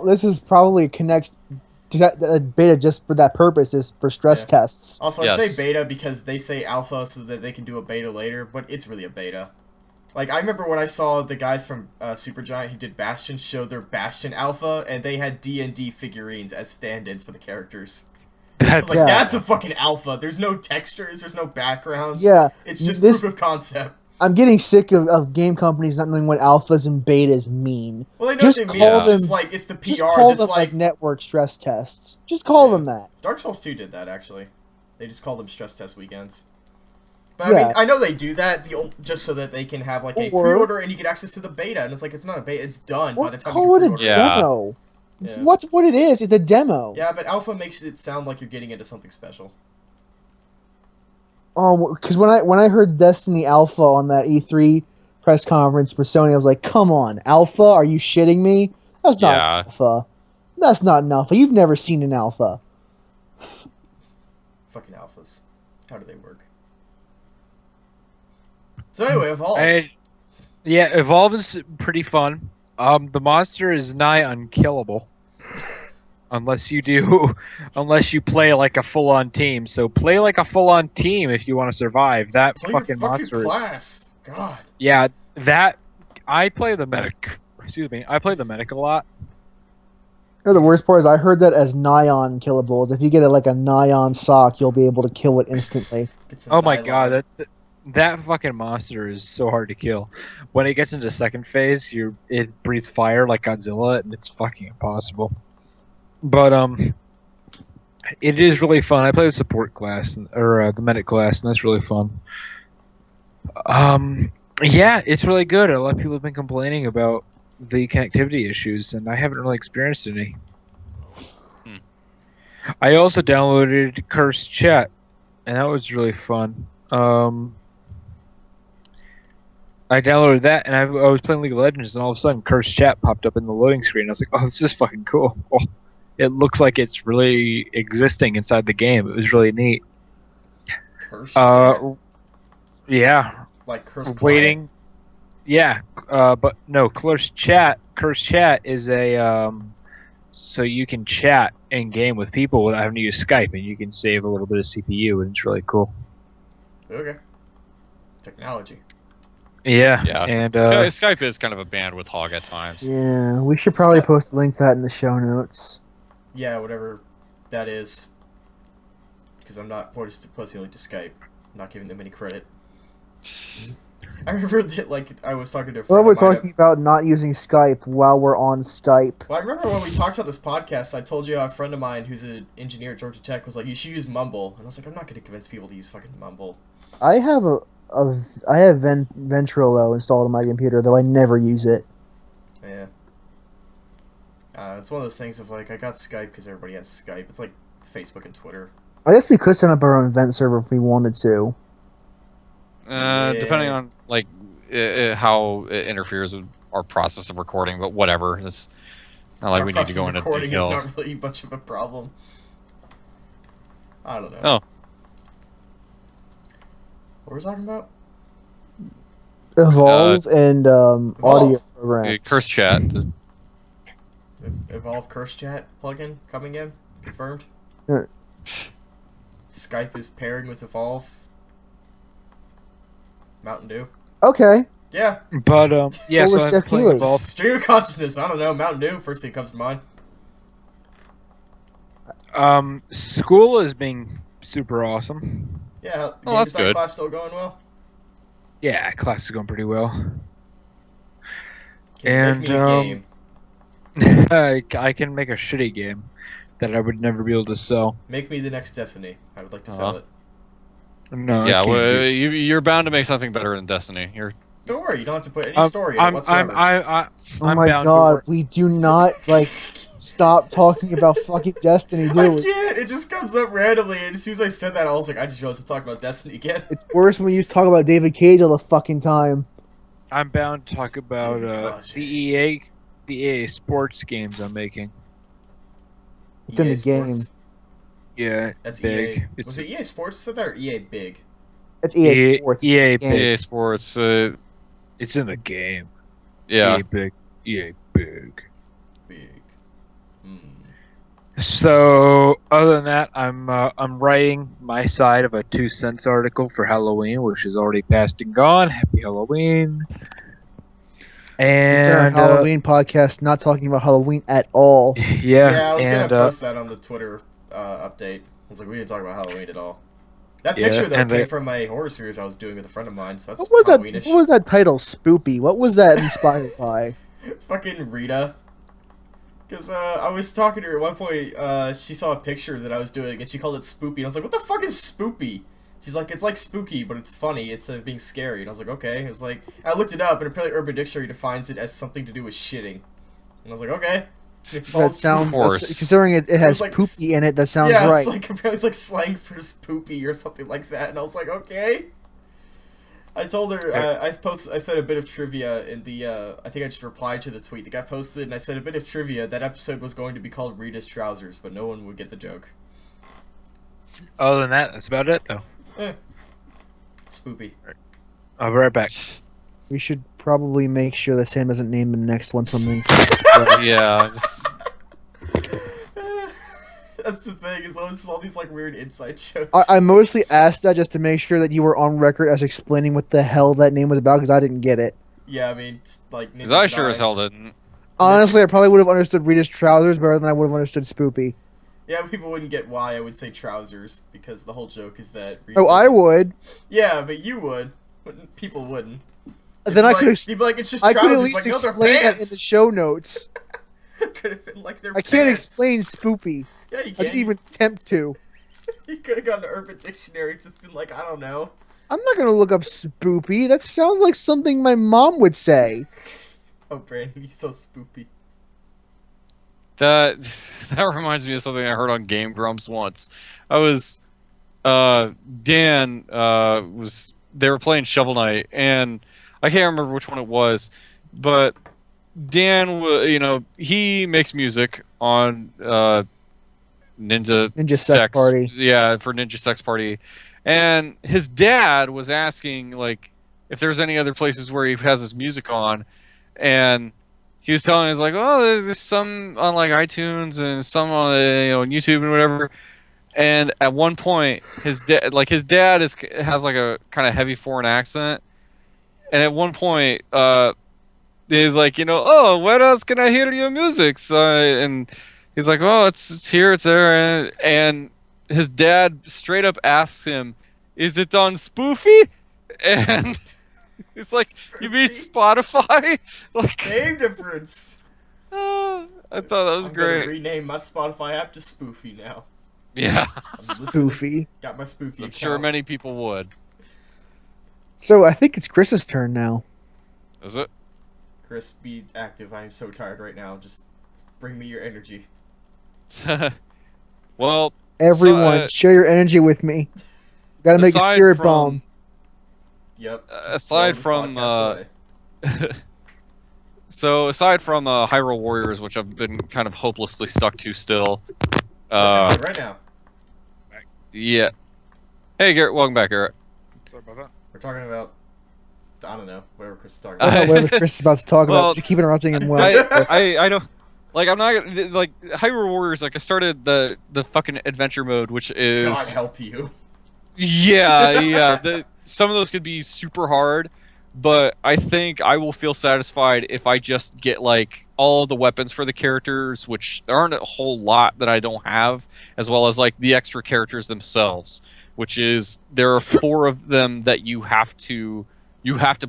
This is probably a beta just for that purpose, is for stress Yeah. tests. Also, Yes. I say beta because they say alpha so that they can do a beta later, but it's really a beta. Like, I remember when I saw the guys from Supergiant who did Bastion show their Bastion Alpha, and they had D&D figurines as stand-ins for the characters. I was That's like, Yeah. that's a fucking alpha. There's no textures, there's no backgrounds. Yeah, It's just this- proof of concept. I'm getting sick of game companies not knowing what alphas and betas mean. Well, they know Just what they mean. call It's just them- like, it's the PR Just call that's them like... network stress tests. Just call Yeah. them that. Dark Souls 2 did that, actually. They just called them stress test weekends. But, Yeah. I mean, I know they do that just so that they can have, like, a Or- pre-order and you get access to the beta. And it's like, it's not a beta, it's done by Or the time you call can it a pre-order. Yeah. demo. Yeah. What's what it is? It's a demo. Yeah, but alpha makes it sound like you're getting into something special. Because when I heard Destiny Alpha on that E3 press conference for Sony, I was like, "Come on, Alpha? Are you shitting me? That's not Yeah. Alpha. That's not an Alpha. You've never seen an Alpha." Fucking alphas. How do they work? So anyway, Evolve. Yeah, Evolve is pretty fun. The monster is nigh unkillable. Unless you play like a full-on team. So play like a full-on team if you want to survive. That Play fucking your monster. class. God. Yeah, I play the medic. Excuse me. I play the medic a lot. You know, the worst part is I heard that as Nyan killables. If you get like a Nyan sock, you'll be able to kill it instantly. Get some Oh my dialogue. god, that fucking monster is so hard to kill. When it gets into second phase, it breathes fire like Godzilla, and it's fucking impossible. But it is really fun. I play the support class or the medic class, and that's really fun. Yeah, it's really good. A lot of people have been complaining about the connectivity issues, and I haven't really experienced any. I also downloaded Cursed Chat, and that was really fun. I downloaded that, and I was playing League of Legends, and all of a sudden, Cursed Chat popped up in the loading screen. I was like, "Oh, this is fucking cool." Oh, it looks like it's really existing inside the game. It was really neat. Cursed chat? Yeah, Like cursed waiting. Yeah, but no, Cursed Chat. Cursed Chat is a so you can chat in game with people without having to use Skype, and you can save a little bit of CPU, and it's really cool. client? Okay. Technology. Yeah, Yeah. and Skype is kind of a bandwidth hog at times. Yeah, we should probably post a link to that in the show notes. Yeah, whatever that is. Because I'm not posting a link to Skype. I'm not giving them any credit. I remember that, like, I was talking to a Well, friend we're of mine. talking about not using Skype while we're on Skype. Well, I remember when we talked about this podcast, I told you a friend of mine who's an engineer at Georgia Tech was like, you should use Mumble. And I was like, I'm not going to convince people to use fucking Mumble. I have I have Ventrilo installed on my computer, though I never use it. Yeah. It's one of those things of, like, I got Skype because everybody has Skype. It's like Facebook and Twitter. I guess we could set up our own event server if we wanted to. Depending on like how it interferes with our process of recording, but whatever. It's not like Our we need to process go of into recording detail. is not really much of a problem. I don't know. Oh. What were we talking about? Evolve and audio programs. Curse chat. Evolve Curse Chat plugin coming in? Confirmed? Yeah. Skype is pairing with Evolve. Mountain Dew. Okay. Yeah. but yeah, So so was I'm Jeff playing Keighley. Evolve. Stream of consciousness. I don't know. Mountain Dew. First thing comes to mind. School is being super awesome. Yeah. Oh, Game that's design good. class still going well. Yeah, class is going pretty well. Can you And, make me a game? I can make a shitty game that I would never be able to sell. Make me the next Destiny. I would like to sell Uh-huh. it. No, I Yeah, can't well, do- you're bound to make something better than Destiny. Don't worry. You don't have to put any I'm- story in it whatsoever. Oh I'm my bound to god, work- we do not stop talking about fucking Destiny, I do we? can't. It just comes up randomly, and as soon as I said that, I was like, I just realized to talk about Destiny again. It's worse when you talk about David Cage all the fucking time. I'm bound to talk about the EA Sports games I'm making. It's in EA the game. Sports. Yeah, That's big. EA. It's Was it EA Sports said that or EA Big? It's EA Sports. EA Game. big. EA Sports. It's in the game. Yeah. EA big. EA big. Big. Hmm. So other than that, I'm writing my side of a 2 cents article for Halloween, which is already past and gone. Happy Halloween! We spent our And Halloween podcast not talking about Halloween at all. yeah, I was and gonna post that on the Twitter update. I was like, we didn't talk about Halloween at all. That Yeah, picture though and came they- from my horror series I was doing with a friend of mine, so that's What was that? Halloweenish. What was that title? Spoopy. What was that inspired by? Fucking Rita. Because I was talking to her at one point, she saw a picture that I was doing, and she called it Spoopy, and I was like, what the fuck is Spoopy? She's like, it's like spooky, but it's funny instead of being scary. And I was like, okay. It's like, I looked it up, and apparently Urban Dictionary defines it as something to do with shitting. And I was like, okay. That sounds, course. considering it has like- poopy in it, that sounds yeah, right. it's like apparently it's like slang for poopy or something like that, and I was like, okay. I told her I said a bit of trivia in the I think I just replied to the tweet that got posted, and I said a bit of trivia. That episode was going to be called Rita's Trousers, but no one would get the joke. other than that, that's about it though. Spoopy. I'll be right back. We should probably make sure that Sam doesn't name the next one something. Yeah. just- That's the thing, is all these like weird inside jokes. I mostly asked that just to make sure that you were on record as explaining what the hell that name was about, because I didn't get it. Yeah, I mean, it's like Because I sure as hell didn't. Honestly, I probably would have understood Rita's Trousers better than I would have understood Spoopy. Yeah, people wouldn't get why I would say trousers, because the whole joke is that Rita Oh, I doesn't- would. Yeah, but you would. But people wouldn't. Then I Like- could. You'd be like, it's just I trousers. could at least like, no, they're explain that in pants. the show notes. Could have been like their I can't pants. explain Spoopy. Yeah, you I can. didn't even attempt to. You could have gone to Urban Dictionary and just been like, I don't know. I'm not gonna look up Spoopy. That sounds like something my mom would say. Oh, Brandon, you're so spoopy. That that reminds me of something I heard on Game Grumps once. I was Dan was they were playing Shovel Knight, and I can't remember which one it was, but Dan, he makes music on Ninja Sex Party. Yeah, for Ninja Sex Party, and his dad was asking like if there's any other places where he has his music on, and he was telling us like, oh, there's some on like iTunes and some on YouTube and whatever. And at one point, his dad has like a kind of heavy foreign accent, and at one point, he's like, oh, where else can I hear your music? So, and he's like, oh, it's here, it's there, and his dad straight up asks him, is it on Spoofy? And it's like, you mean Spotify? Like, Name difference. I thought that was I'm gonna great. rename my Spotify app to Spoofy now. Yeah, I'm listening. Spoofy. Got my Spoofy I'm account. sure many people would. So I think it's Chris's turn now. Is it? Chris, be active. I am so tired right now. Just bring me your energy. Well, Everyone, share your energy with me. Gotta make a aside spirit from- bomb. Yep. just aside blow this from, podcast away. so aside from HYRULE Warriors, which I've been kind of hopelessly stuck to still. right now. Yeah. Hey, Garrett, welcome back, Garrett. Sorry about that. We're talking about, I don't know, whatever Chris is talking I don't about. know whatever Chris is about to talk Well, about. You keep interrupting him. Well, I know. Like, I'm not like HYRULE Warriors. Like, I started the fucking adventure mode, which is God help you. yeah. Some of those could be super hard, but I think I will feel satisfied if I just get like all of the weapons for the characters, which there aren't a whole lot that I don't have, as well as like the extra characters themselves, which is there are 4 of them that you have to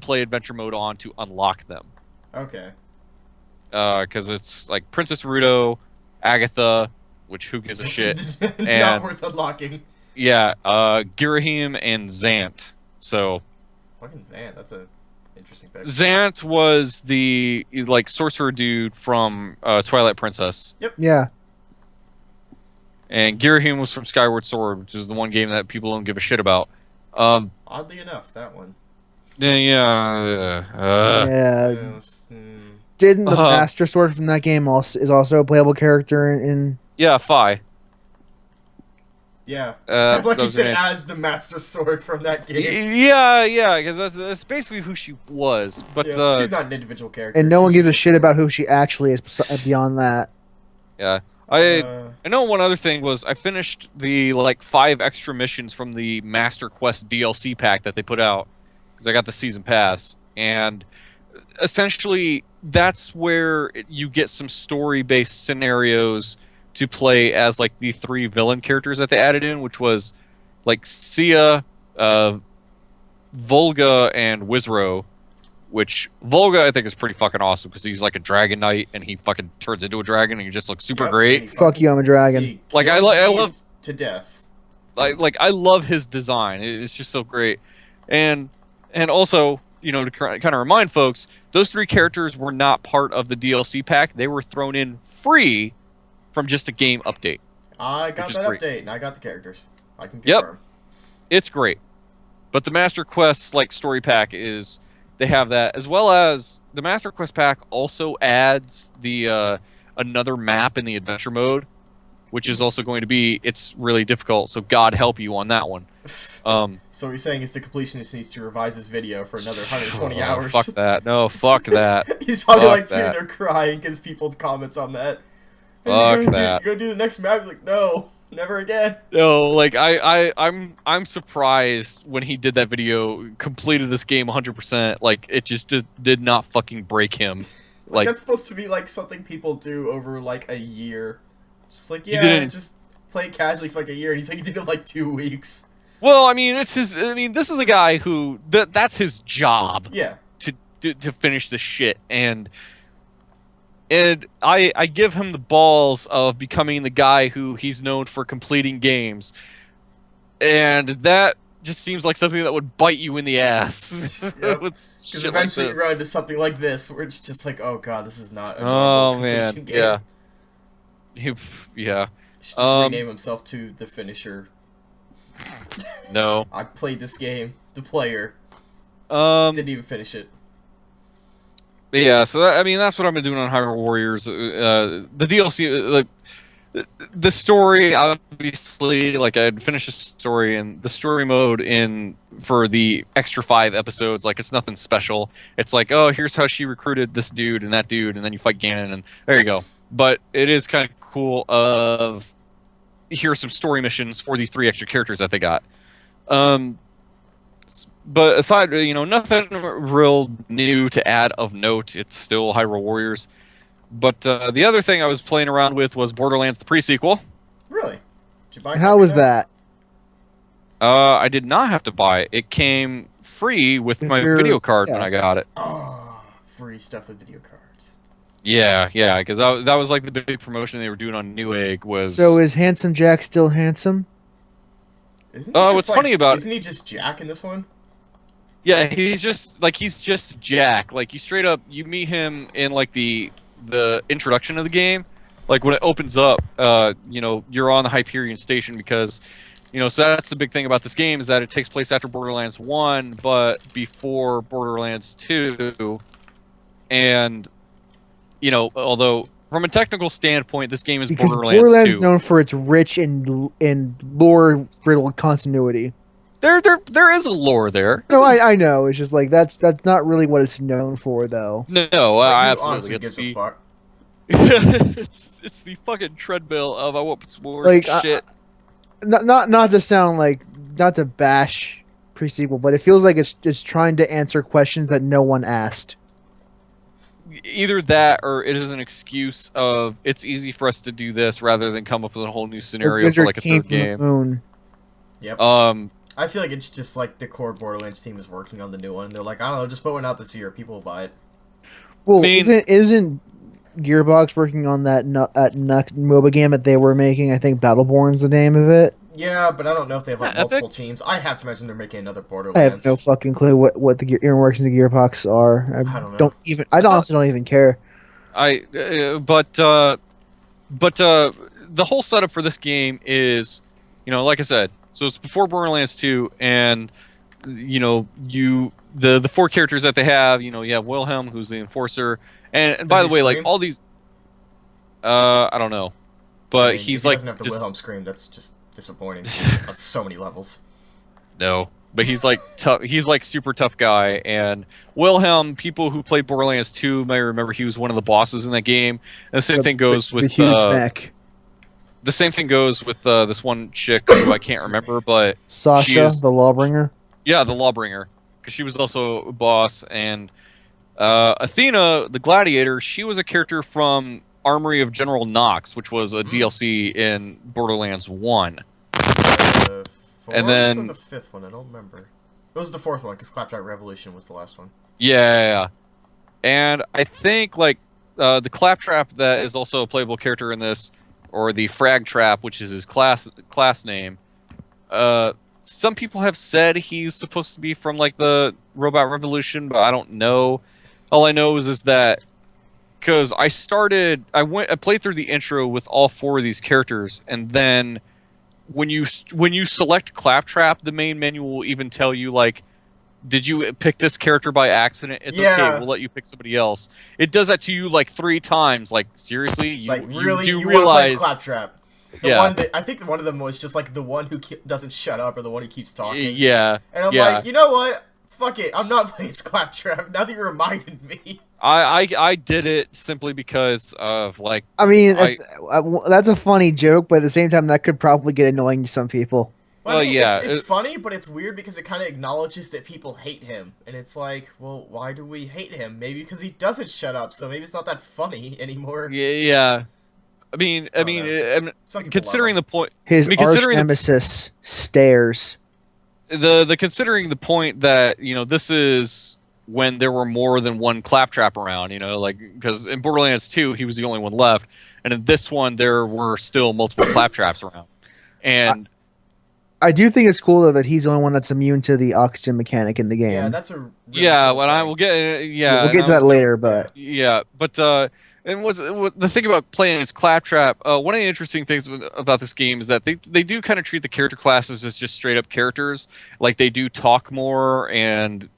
play adventure mode on to unlock them. Okay. Because it's like Princess Ruto, Agatha, which who gives a shit, Not and- worth unlocking. yeah, Girahim and Zant. So Fucking Zan, that's a interesting pick. Zant was the like sorcerer dude from Twilight Princess, yeah. and Girahim was from Skyward Sword, which is the one game that people don't give a shit about. Oddly enough, that one. Yeah. Yeah. Yes, Didn't the Uh-huh. Master Sword from that game is also a playable character in? Yeah, Fi. yeah. That like you was said, it. as the Master Sword from that game. Yeah, because that's basically who she was. But Yeah, she's not an individual character. And no one She's gives a just shit about who she actually is beyond that. yeah, I know one other thing was I finished the like 5 extra missions from the Master Quest DLC pack that they put out because I got the season pass, and essentially that's where you get some story-based scenarios to play as like the 3 villain characters that they added in, which was like Sia, Volga, and Wizro. Which Volga I think is pretty fucking awesome because he's like a dragon knight and he fucking turns into a dragon and he just looks super great. Fuck you, I'm a dragon. Like I love to death. Like I love his design. It's just so great, and also to kind of remind folks, those 3 characters were not part of the DLC pack. They were thrown in free from just a game update. I got that update and I got the characters. I can confirm. Yep, it's great. But the Master Quest like story pack is. They have that, as well as the Master Quest pack also adds the another map in the adventure mode, which is also going to be, it's really difficult, so God help you on that one. So what you're saying is the completionist needs to revise his video for another 120 hours. Fuck that. No, fuck that. He's probably fuck like sitting there crying because people's comments on that. Hey, fuck that. You're gonna do the next map? He's like, no. Never again. No, like I'm surprised when he did that video, completed this game 100%. Like it just did not fucking break him. Like that's supposed to be like something people do over like a year. Just like just play casually for like a year, and he's like he did it like 2 weeks. Well, I mean this is a guy who that's his job. Yeah. To finish the shit and I give him the balls of becoming the guy who he's known for completing games. And that just seems like something that would bite you in the ass. Because eventually you run into something like this, where it's just like, oh god, this is not a normal completion game. Yeah. Yeah. He should just rename himself to The Finisher. No. I played this game. The player. Didn't even finish it. Yeah, so that's what I've been doing on Hyrule Warriors. The DLC, like the story, obviously, like I'd finished the story, and the story mode for the extra 5 episodes, like it's nothing special. It's like, oh, here's how she recruited this dude and that dude, and then you fight Ganon, and there you go. But it is kind of cool. Here's some story missions for these 3 extra characters that they got. But aside, nothing real new to add of note. It's still Hyrule Warriors. But the other thing I was playing around with was Borderlands, the pre-sequel. Really? Did you buy it? How was that? I did not have to buy it. It came free with my video card when I got it. Oh, free stuff with video cards. Yeah, because that was like the big promotion they were doing on Newegg was... So is Handsome Jack still handsome? What's funny about... Isn't he just Jack in this one? Yeah, he's just Jack. Like you meet him in like the introduction of the game, like when it opens up. You're on the Hyperion station because, so that's the big thing about this game is that it takes place after Borderlands 1, but before Borderlands 2. And although from a technical standpoint, this game is because Borderlands 2. is known for its rich and lore-riddled continuity. There is a lore there. No, I know. It's just like that's not really what it's known for, though. No, absolutely. It's the fucking treadmill of I want some more shit. Not to sound like not to bash pre-sequel, but it feels like it's just trying to answer questions that no one asked. Either that, or it is an excuse of it's easy for us to do this rather than come up with a whole new scenario for like a third game. Moon. Yep. I feel like it's just like the core Borderlands team is working on the new one, and they're like, I don't know, just put one out this year. People will buy it. Well, isn't Gearbox working on that MOBA game that they were making? I think Battleborn's the name of it. Yeah, but I don't know if they have like multiple teams. I have to imagine they're making another Borderlands. I have no fucking clue what the inner workings of Gearbox are. I don't know. I honestly don't even care. But the whole setup for this game is, like I said, so it's before Borderlands 2, and the 4 characters that they have, you have Wilhelm, who's the enforcer, and by the way, like all these, I don't know, but he's he like doesn't have the Wilhelm scream. That's just disappointing on so many levels. No, but he's like tough. He's like super tough guy, and Wilhelm. People who played Borderlands 2 may remember he was one of the bosses in that game. And the same thing goes with the huge mech. the same thing goes with this one chick who I can't remember, but Sasha, she's- the Lawbringer. yeah, the Lawbringer, because she was also a boss, and Athena, the Gladiator, she was a character from Armory of General Knox, which was a DLC in Borderlands 1. The And fourth then- or the fifth one, I don't remember. It was the fourth one because Claptrap Revolution was the last one. Yeah. And I think like the Claptrap that is also a playable character in this, or the Frag Trap, which is his class name. Some people have said he's supposed to be from like the Robot Revolution, but I don't know. All I know is that because I played through the intro with all 4 of these characters, and then when you select Claptrap, the main menu will even tell you like, did you pick this character by accident? It's okay, we'll let you pick somebody else. It does that to you like 3 times. Like seriously, you really, do you realize want to play Claptrap? The one that I think one of them was just like the one who doesn't shut up or the one who keeps talking. Yeah. And I'm like, you know what? Fuck it, I'm not playing Claptrap. Now that you reminded me. I did it simply because of like. I mean, that's a funny joke, but at the same time, that could probably get annoying to some people. Well, I mean, yeah, it's funny, but it's weird because it kind of acknowledges that people hate him, and it's like, well, why do we hate him? Maybe because he doesn't shut up, so maybe it's not that funny anymore. Yeah. I mean, considering the point, his arch nemesis stares. The considering the point that this is when there were more than one Claptrap around, like because in Borderlands 2 he was the only one left, and in this one there were still multiple Claptraps around, and I do think it's cool though that he's the only one that's immune to the oxygen mechanic in the game. Yeah, that's a really cool thing. I will get we'll get to that later, but and what the thing about playing as Claptrap, one of the interesting things about this game is that they do kind of treat the character classes as just straight up characters. Like they do talk more, and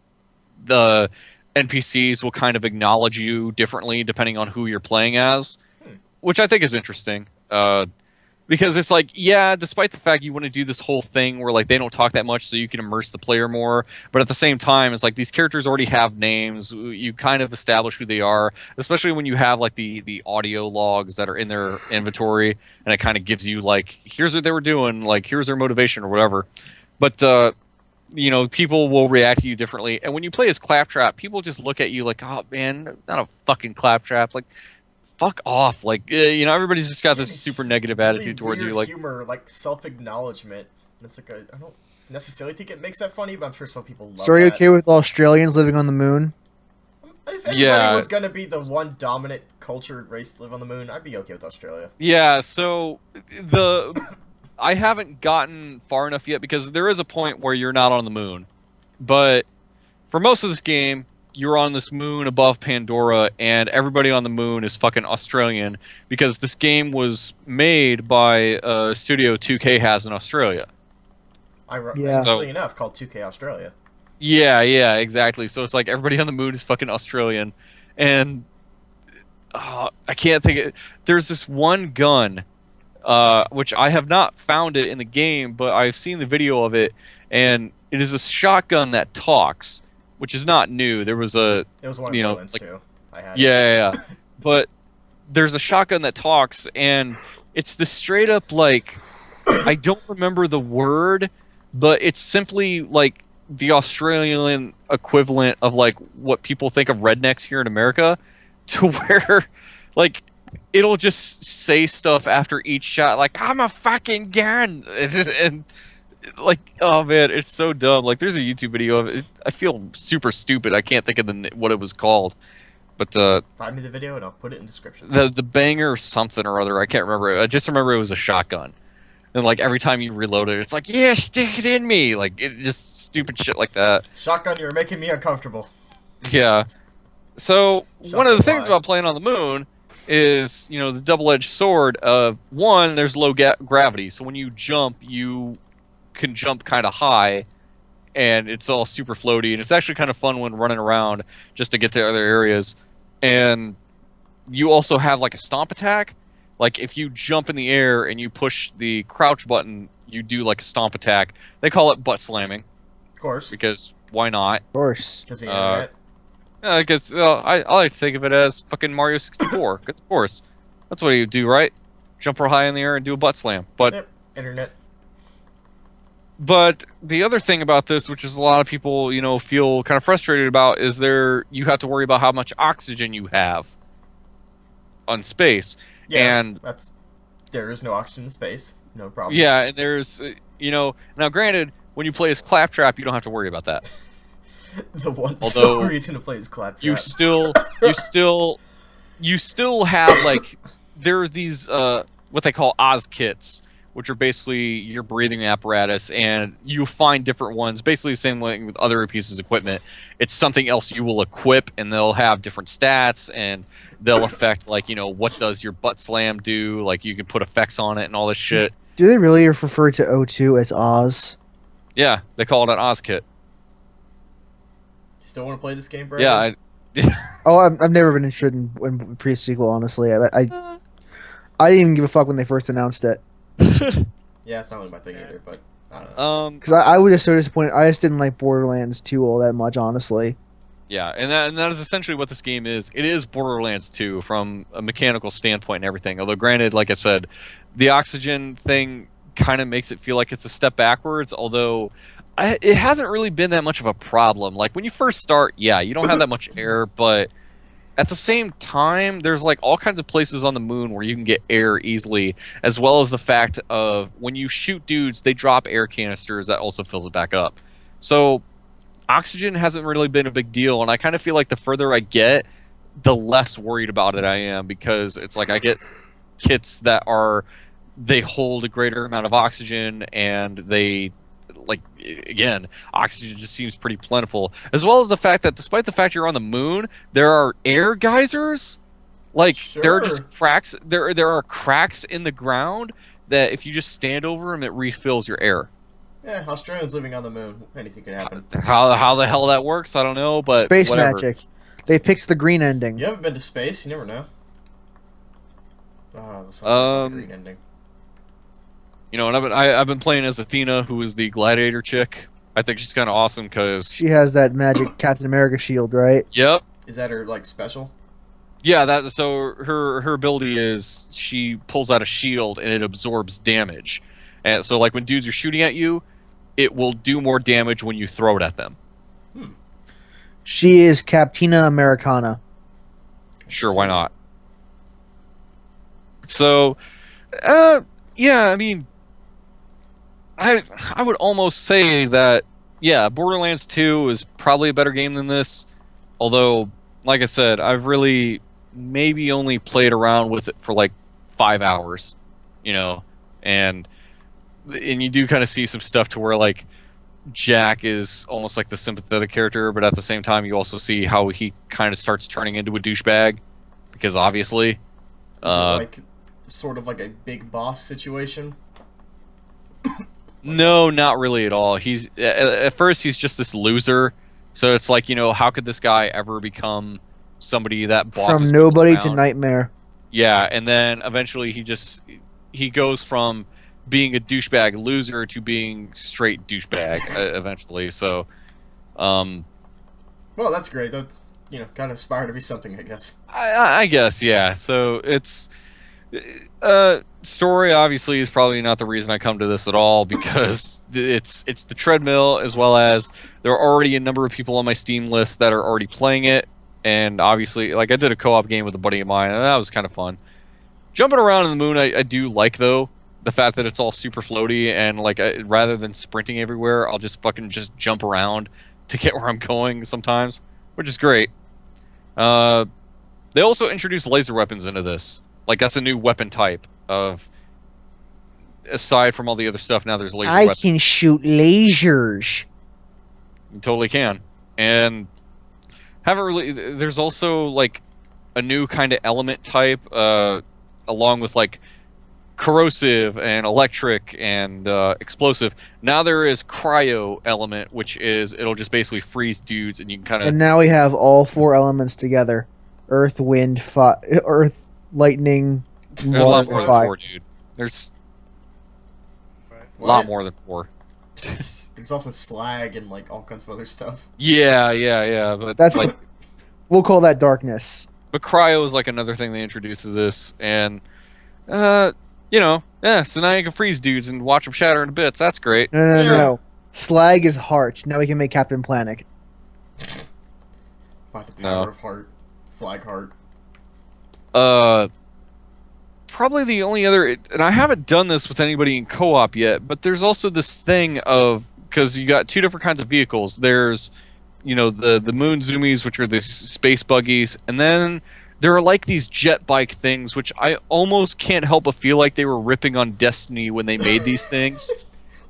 the NPCs will kind of acknowledge you differently depending on who you're playing as, which I think is interesting. Because it's like, yeah, despite the fact you want to do this whole thing where like they don't talk that much so you can immerse the player more, but at the same time, it's like these characters already have names. You kind of establish who they are, especially when you have like the audio logs that are in their inventory, and it kind of gives you like, here's what they were doing, like here's their motivation or whatever. But people will react to you differently, and when you play as Claptrap, people just look at you like, oh man, not a fucking Claptrap, like. Fuck off! Like everybody's just got this super negative attitude towards you. Like humor, like self-acknowledgement. That's like I don't necessarily think it makes that funny, but I'm sure some people love So are you okay with Australians living on the moon? If anybody was gonna be the one dominant cultured race to live on the moon, I'd be okay with Australia. Yeah. So I haven't gotten far enough yet because there is a point where you're not on the moon, but for most of this game. You're on this moon above Pandora, and everybody on the moon is fucking Australian because this game was made by a studio 2K has in Australia. Interestingly enough, called 2K Australia. Yeah, exactly. So it's like everybody on the moon is fucking Australian, and I can't think. There's this one gun, which I have not found it in the game, but I've seen the video of it, and it is a shotgun that talks. Which is not new. There was a. It was one of Borderlands too. I had. Yeah. But there's a shotgun that talks, and it's the straight up like, I don't remember the word, but it's simply like the Australian equivalent of like what people think of rednecks here in America, to where, like, it'll just say stuff after each shot, like I'm a fucking gun, and like, oh man, it's so dumb. Like, there's a YouTube video of it. I feel super stupid. I can't think of what it was called, but find me the video and I'll put it in the description. The banger something or other. I can't remember. I just remember it was a shotgun, and like every time you reload it, it's like, yeah, stick it in me. Like it just stupid shit like that. Shotgun, you're making me uncomfortable. Yeah. So one of the things about playing on the moon is the double-edged sword of one. There's low gravity, so when you jump, you can jump kind of high, and it's all super floaty, and it's actually kind of fun when running around just to get to other areas. And you also have like a stomp attack. Like if you jump in the air and you push the crouch button, you do like a stomp attack. They call it butt slamming. Of course. Because why not? Of course. Because the internet. Because I like to think of it as fucking Mario 64. Because of course, that's what you do, right? jump real high in the air and do a butt slam. But Yep. Internet. But the other thing about this, which is a lot of people, feel kind of frustrated about, is you have to worry about how much oxygen you have on space. Yeah. And there is no oxygen in space. No problem. yeah, and there's, now granted, when you play as Claptrap, you don't have to worry about that. The one Although sole reason to play is Claptrap. You still have, like, there's these, what they call Oz kits, which are basically your breathing apparatus, and you find different ones, basically the same way with other pieces of equipment. It's something else you will equip, and they'll have different stats, and they'll affect, like, what does your butt slam do? Like, you can put effects on it and all this shit. Do they really refer to O2 as Oz? Yeah, they call it an Oz kit. Still want to play this game, bro? Yeah, Oh, I've never been interested in pre-sequel, honestly. I didn't even give a fuck when they first announced it. Yeah, it's not really my thing either, but I don't know. Because I was just so disappointed. I just didn't like Borderlands 2 all that much, honestly. Yeah, and that is essentially what this game is. It is Borderlands 2 from a mechanical standpoint and everything. Although, granted, like I said, the oxygen thing kind of makes it feel like it's a step backwards, although it hasn't really been that much of a problem. Like, when you first start, yeah, you don't have that much air, but at the same time, there's, like, all kinds of places on the moon where you can get air easily, as well as the fact of when you shoot dudes, they drop air canisters that also fills it back up. So oxygen hasn't really been a big deal, and I kind of feel like the further I get, the less worried about it I am, because it's like I get kits that they hold a greater amount of oxygen, and they, like, again, oxygen just seems pretty plentiful, as well as the fact that despite the fact you're on the moon, there are air geysers. Like, there are just cracks. There are cracks in the ground that if you just stand over them, it refills your air. Yeah, Australians living on the moon. Anything can happen. How the hell that works, I don't know, but Space whatever. magic. They picked the green ending. You haven't been to space, you never know. Oh, the the green ending. And I've been playing as Athena, who is the gladiator chick. I think she's kind of awesome because She has that magic Captain America shield, right? Yep. Is that her, like, special? Yeah, so her ability is she pulls out a shield and it absorbs damage. And so, like, when dudes are shooting at you, it will do more damage when you throw it at them. She is Captina Americana. Sure, why not? So, yeah, I mean, I would almost say that, yeah, Borderlands 2 is probably a better game than this. Although, like I said, I've really maybe only played around with it for like 5 hours, and you do kind of see some stuff to where, like, Jack is almost like the sympathetic character, but at the same time you also see how he kind of starts turning into a douchebag, because obviously Is it like sort of like a big boss situation? no, not really at all. He's at first he's just this loser, so it's like, how could this guy ever become somebody that bosses From nobody people to around? nightmare. Yeah, and then eventually he goes from being a douchebag loser to being straight douchebag eventually. So, Well, that's great. That, kind of aspire to be something, I guess. I guess, yeah. So it's story obviously is probably not the reason I come to this at all, because it's the treadmill, as well as there are already a number of people on my Steam list that are already playing it, and obviously, like, I did a co-op game with a buddy of mine, and that was kind of fun. Jumping around in the moon, I do like, though, the fact that it's all super floaty, and, like, rather than sprinting everywhere, I'll just fucking just jump around to get where I'm going sometimes, which is great. They also introduced laser weapons into this. Like, that's a new weapon type of... Aside from all the other stuff, now there's laser weapons. I can shoot lasers. You totally can. And haven't really... There's also, like, a new kind of element type, along with, like, corrosive and electric and explosive. Now there is cryo element, which is it'll just basically freeze dudes, and you can kind of. And now we have all 4 elements together: earth, wind, earth, lightning, There's a lot more than fire. 4, dude. There's a What? lot more than 4. There's also slag and, like, all kinds of other stuff. Yeah. But That's like, we'll call that darkness. but cryo is like another thing they introduce to this, and Yeah, so now you can freeze dudes and watch them shatter into bits. That's great. No. Sure. Slag is heart. Now we can make Captain Planet. By the power No. of heart. Slag heart. Probably the only other, and I haven't done this with anybody in co-op yet, but there's also this thing of, because you got two different kinds of vehicles. There's, the moon zoomies, which are the space buggies, and then there are like these jet bike things, which I almost can't help but feel like they were ripping on Destiny when they made these things.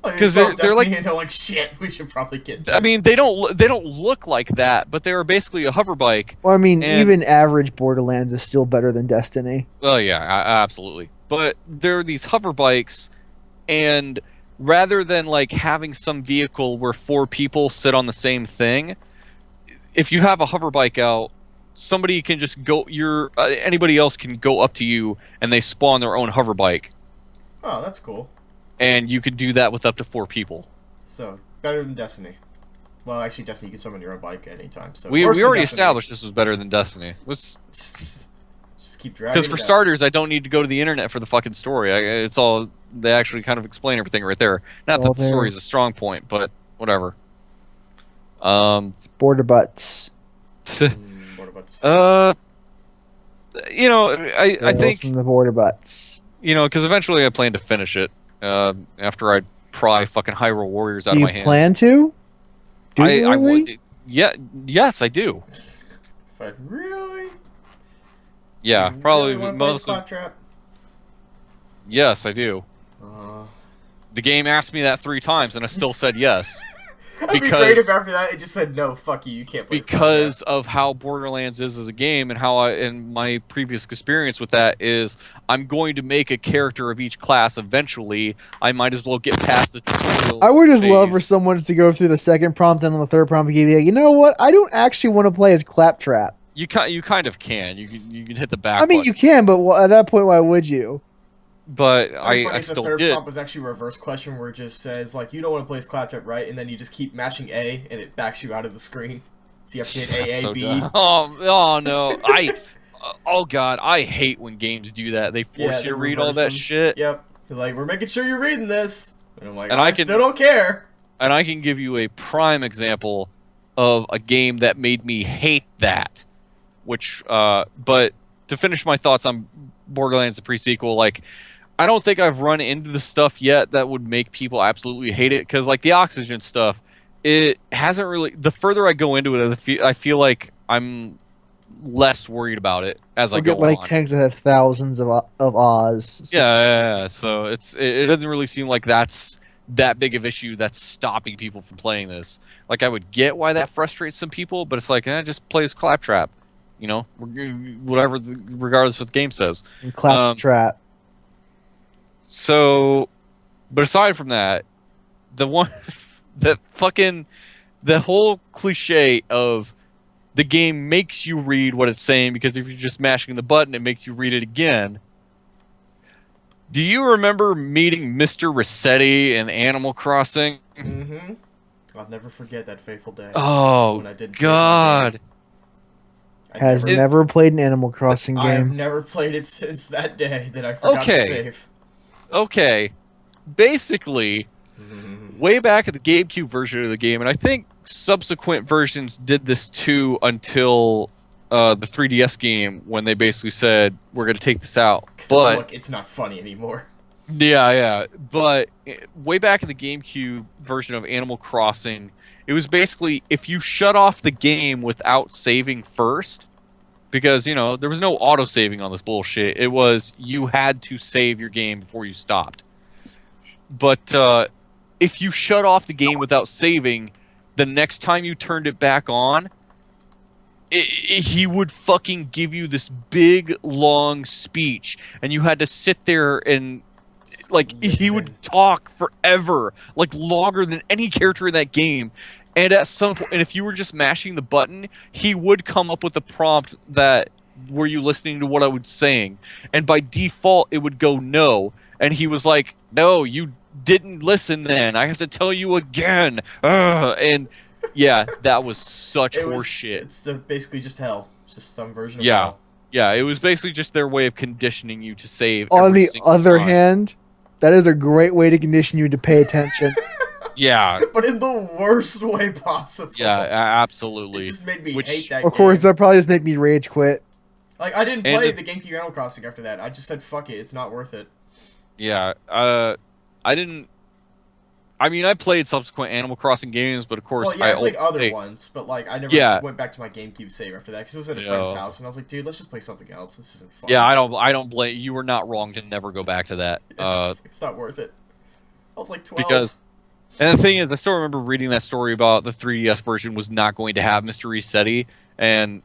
Because they're like, and they're like, shit, we should probably get this. I mean, they don't look like that, but they are basically a hover bike. Well, I mean, And- even average Borderlands is still better than Destiny. Oh yeah, absolutely. But there are these hover bikes, and rather than like having some vehicle where 4 people sit on the same thing, if you have a hover bike out, somebody can just go. Anybody else can go up to you, and they spawn their own hover bike, Oh, that's cool. and you could do that with up to 4 people. So, better than Destiny. Well, actually, Destiny, you can summon your own bike at any time. So We worse than already Destiny. established this was better than Destiny. Just keep dragging Because it for down. starters, I don't need to go to the internet for the fucking story. It's all they actually kind of explain everything right there. Not It's all that the story there. is a strong point, but whatever. It's Border Butts. Border butts. I Girls think from the Border Butts. because eventually I plan to finish it after I pry fucking Hyrule Warriors out Do of you my hands. plan to? Do you I really? would. Yeah. Yes, I do. But really? Yeah, You probably really wanna play mostly. Claptrap? Yes, I do. The game asked me that 3 times, and I still said yes. It'd be Because- great if after that it just said, no, fuck you, you can't play Because of how Borderlands is as a game, and how and my previous experience with that is, I'm going to make a character of each class eventually. I might as well get past the tutorial. I would just love for phase. someone to go through the second prompt and on the third prompt be like, you know what? I don't actually want to play as Claptrap. You kind of can. You can hit the back. I mean, button. you can, but at that point, why would you? But I The still third did. prompt was actually a reverse question where it just says, like, you don't want to play as Claptrap, right? And then you just keep mashing A, and it backs you out of the screen. So you have to hit That's A, A, so B. dumb. Oh no! Oh god, I hate when games do that. They force Yeah, you they to read all reverse that them. shit. Yep. They're like, we're making sure you're reading this. And I'm like, And I I can- still don't care. And I can give you a prime example of a game that made me hate that. Which, but to finish my thoughts on Borderlands, the pre-sequel, like, I don't think I've run into the stuff yet that would make people absolutely hate it. Because, like, the oxygen stuff, it hasn't really. The further I go into it, I feel like I'm less worried about it as I We'll go get like on. tanks that have thousands of Oz. So Yeah. So it doesn't really seem like that's that big of issue that's stopping people from playing this. Like, I would get why that frustrates some people, but it's like, just play as Claptrap, whatever, regardless what the game says. and Claptrap. So, but aside from that, the whole cliche of the game makes you read what it's saying, because if you're just mashing the button, it makes you read it again. Do you remember meeting Mr. Rossetti in Animal Crossing? Mm-hmm. I'll never forget that fateful day. Oh, when I didn't save my God. game. I Has never played an Animal Crossing I have game. never played it since that day that I forgot Okay. to save. Okay. Basically, Mhm. way back at the GameCube version of the game, and I think subsequent versions did this too until the 3DS game, when they basically said, we're going to take this out. 'Cause, But look, it's not funny anymore. yeah. But way back in the GameCube version of Animal Crossing, it was basically, if you shut off the game without saving first, because, there was no auto-saving on this bullshit. It was, you had to save your game before you stopped. But if you shut off the game without saving, the next time you turned it back on, he would fucking give you this big, long speech, and you had to sit there and, like, he would Listen. talk forever, like, longer than any character in that game. And at some point, and if you were just mashing the button, he would come up with a prompt that, were you listening to what I was saying? And by default, it would go no. And he was like, no, you didn't listen then. I have to tell you again. Ugh. And yeah, that was such It was. horseshit. It's basically just hell. It's just some version of Yeah. hell. Yeah, it was basically just their way of conditioning you to save. On every the single other time. hand, that is a great way to condition you to pay attention. Yeah, But in the worst way possible. yeah, It absolutely. just made me Which- hate that Of course, game. that probably just make me rage quit. Like, I didn't And play it- the GameCube Animal Crossing after that. I just said, fuck it, it's not worth it. Yeah, I didn't. I mean, I played subsequent Animal Crossing games, but of course, Well, yeah, I played always other say- ones, but, like, I never Yeah. went back to my GameCube save after that, because it was at a Yeah. friend's house, and I was like, dude, let's just play something else. This isn't fun. Yeah, I don't blame you. Were not wrong to never go back to that. It's not worth it. I was like 12. Because, and the thing is, I still remember reading that story about the 3DS version was not going to have Mr. Resetti, and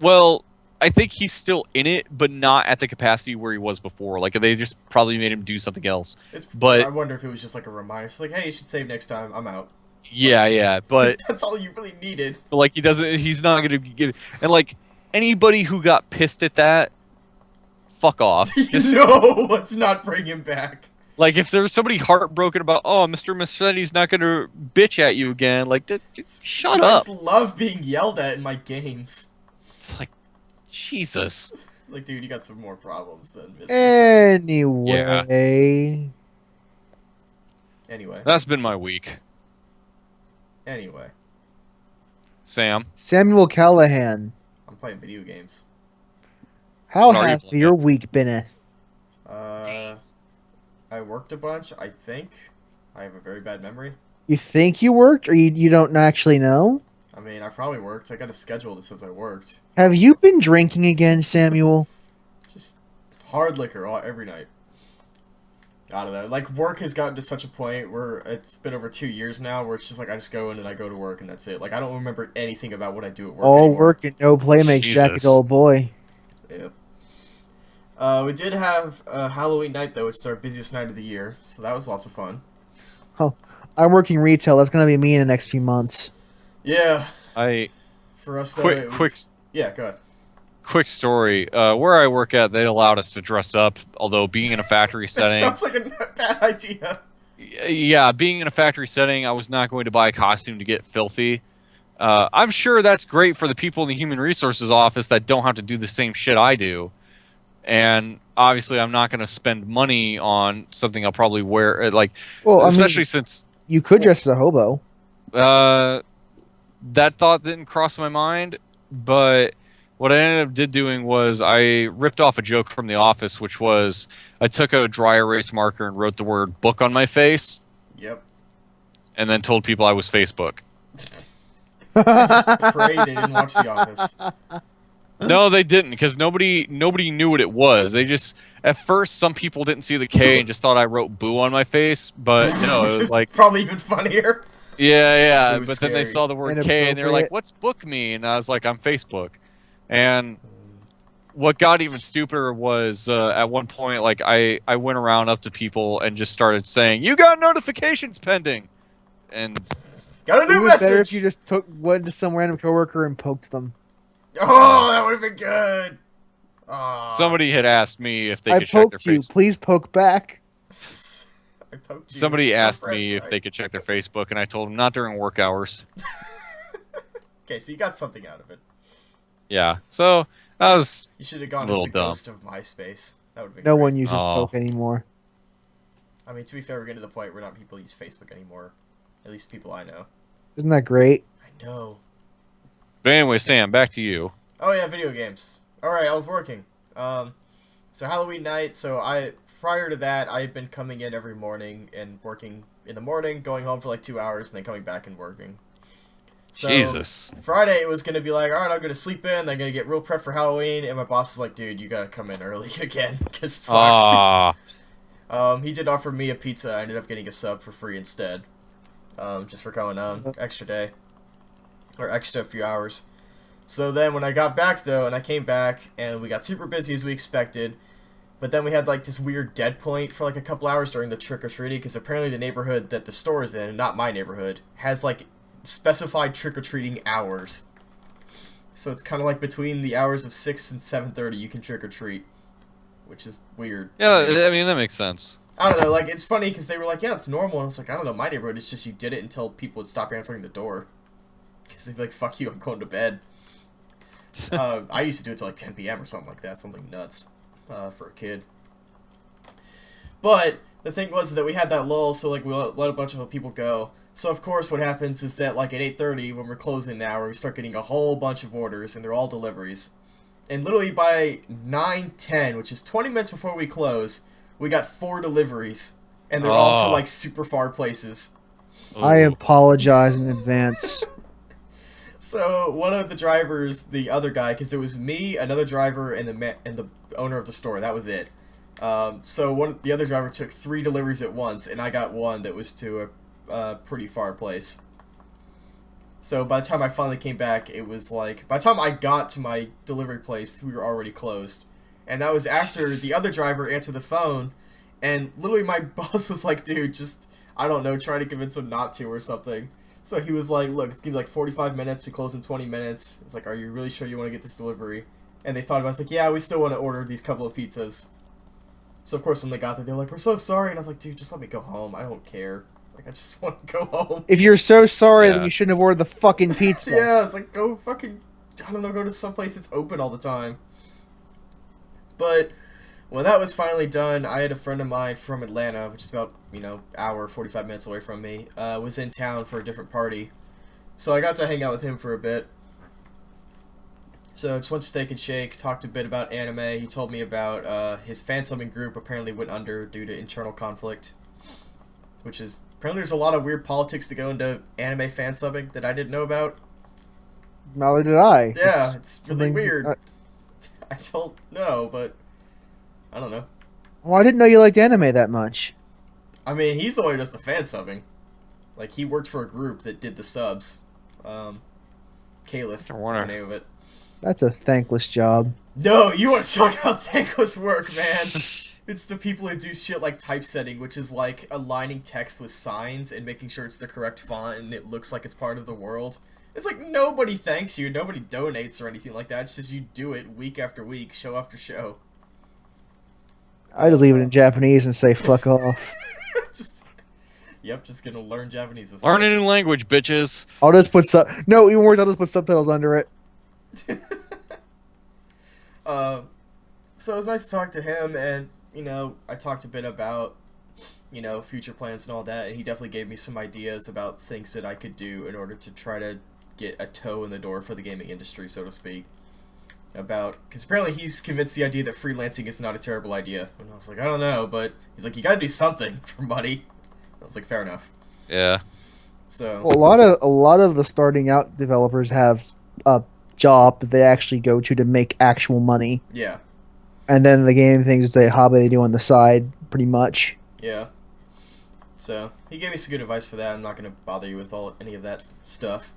well, I think he's still in it, but not at the capacity where he was before. Like they just probably made him do something else. But I wonder if it was just like a reminder. It's like, hey, you should save next time. I'm out. Yeah, Like, yeah, just- but that's all you really needed. like he doesn't. He's not gonna give. And like anybody who got pissed at that, fuck off. Just No, let's not bring him back. like if there's somebody heartbroken about, oh, Mr. Massetti's not gonna bitch at you again, like just shut I up. just love being yelled at in my games. It's like Jesus. Like, dude, you got some more problems than Mr. Eh. Satan. Anyway, Anyway, That's been my week. anyway, Sam, Samuel Callahan, I'm playing video games. how Sorry, has Blanket. your week been? I worked a bunch, I think. I have a very bad memory. You think you worked, or you don't actually know? I mean, I probably worked. I got a schedule that says I worked. Have you been drinking again, Samuel? Just hard liquor every night. I don't know. Like, work has gotten to such a point where it's been over 2 years now where it's just like I just go in and I go to work and that's it. Like, I don't remember anything about what I do at work All anymore. work and no play makes Jack a Jesus. dull boy. Yeah. We did have Halloween night, though, which is our busiest night of the year, so that was lots of fun. I'm working retail. That's gonna be me in the next few months. Yeah. I For us, though, Quick- it was... quick- Yeah, go ahead. quick story. Where I work at, they allowed us to dress up, although being in a factory That setting. sounds like a bad idea. Yeah, being in a factory setting, I was not going to buy a costume to get filthy. I'm sure that's great for the people in the human resources office that don't have to do the same shit I do. And obviously, I'm not going to spend money on something I'll probably wear, like, Well, especially I mean, since you could dress as a hobo. that thought didn't cross my mind. But what I ended up doing was I ripped off a joke from The Office, which was I took a dry erase marker and wrote the word book on my face, Yep. and then told people I was Facebook. I just pray they didn't watch The Office. No, they didn't, because nobody knew what it was. They just at first some people didn't see the K and just thought I wrote boo on my face, but no, Which it was is like probably even funnier. yeah. It was But then they scary. saw the word K and they were like, Inappropriate. "What's book mean?" And I was like, "I'm Facebook." And what got even stupider was at one point, like I went around up to people and just started saying, "You got notifications pending," and Got a It new was better if message. you just went to some random coworker and poked them. Oh, that would have been good. Oh. somebody had asked me if they I could check their poked you. face. Please poke back. I poked you. Somebody Our asked friends, me if right? they could check their Facebook, and I told them not during work hours. Okay, so you got something out of it. Yeah, so that was You should have gone Little as the dumb. ghost of MySpace. That would have been No great. one uses Oh. poke anymore. I mean, to be fair, we're getting to the point where not people use Facebook anymore. At least people I know. Isn't that great? I know. But anyway, Sam, back to you. Oh yeah, video games. All right, I was working. So Halloween night. So prior to that, I had been coming in every morning and working in the morning, going home for like 2 hours, and then coming back and working. So, Jesus. Friday it was gonna be like, all right, I'm gonna sleep in. Then gonna get real prep for Halloween, and my boss is like, dude, you gotta come in early again, cause fuck. Ah, He did offer me a pizza. I ended up getting a sub for free instead, just for going extra day or extra few hours. So then when I got back though, and I came back, and we got super busy as we expected, but then we had like this weird dead point for like a couple hours during the trick or treating because apparently the neighborhood that the store is in, and not my neighborhood, has like specified trick or treating hours. So it's kind of like between the hours of 6 and 7:30 you can trick or treat, which is weird. yeah. I mean, that makes sense. I don't know, like, it's funny because they were like, yeah, it's normal, and it's like, I don't know, my neighborhood is just you did it until people would stop answering the door. Because they'd be like, fuck you, I'm going to bed. I used to do it till like 10 p.m. or something like that, something nuts for a kid. But the thing was that we had that lull, so like we let a bunch of people go. So of course what happens is that like at 8:30 when we're closing an hour, we start getting a whole bunch of orders, and they're all deliveries. And literally by 9:10, which is 20 minutes before we close, we got 4 deliveries, and they're all to like super far places. I apologize in advance. So one of the drivers, the other guy, because there was me, another driver, and the owner of the store. That was it. So the other driver took 3 deliveries at once, and I got one that was to a pretty far place. So by the time I finally came back, it was like, by the time I got to my delivery place, we were already closed. And that was after the other driver answered the phone, and literally my boss was like, dude, just, I don't know, try to convince him not to or something. So he was like, look, it's gonna be like 45 minutes, we close in 20 minutes. It's like, are you really sure you want to get this delivery? And they thought about it, it's like, yeah, we still want to order these couple of pizzas. So of course when they got there, they were like, we're so sorry, and I was like, dude, just let me go home, I don't care. Like, I just want to go home. If you're so sorry, Yeah. then you shouldn't have ordered the fucking pizza. Yeah, it's like, go fucking, I don't know, go to someplace that's open all the time. But when that was finally done, I had a friend of mine from Atlanta, which is about, hour, 45 minutes away from me, was in town for a different party. So I got to hang out with him for a bit. So just went to Steak and Shake, talked a bit about anime. He told me about his fan-subbing group apparently went under due to internal conflict. Which is, apparently there's a lot of weird politics that go into anime fan-subbing that I didn't know about. Neither did I. Yeah, it's really something- weird. I don't know, but I don't know. Well, I didn't know you liked anime that much. I mean, he's the one who does the fan-subbing. Like, he worked for a group that did the subs. Caliph was the name of it. That's a thankless job. No, you want to talk about thankless work, man. It's the people who do shit like typesetting, which is like aligning text with signs and making sure it's the correct font and it looks like it's part of the world. It's like nobody thanks you, nobody donates or anything like that. It's just you do it week after week, show after show. I just leave it in Japanese and say fuck off. Yep, just gonna learn Japanese this Learn a week. new language, bitches. I'll just put no, even worse, I'll just put subtitles under it. So it was nice to talk to him, and I talked a bit about future plans and all that, and he definitely gave me some ideas about things that I could do in order to try to get a toe in the door for the gaming industry, so to speak. Because apparently he's convinced the idea that freelancing is not a terrible idea, and I was like, I don't know, but he's like, you gotta do something for money. I was like, fair enough. Yeah. So Well, a lot of the starting out developers have a job that they actually go to make actual money, yeah, and then the gaming thing is a hobby they do on the side, pretty much. yeah. So he gave me some good advice for that. I'm not gonna bother you with any of that stuff.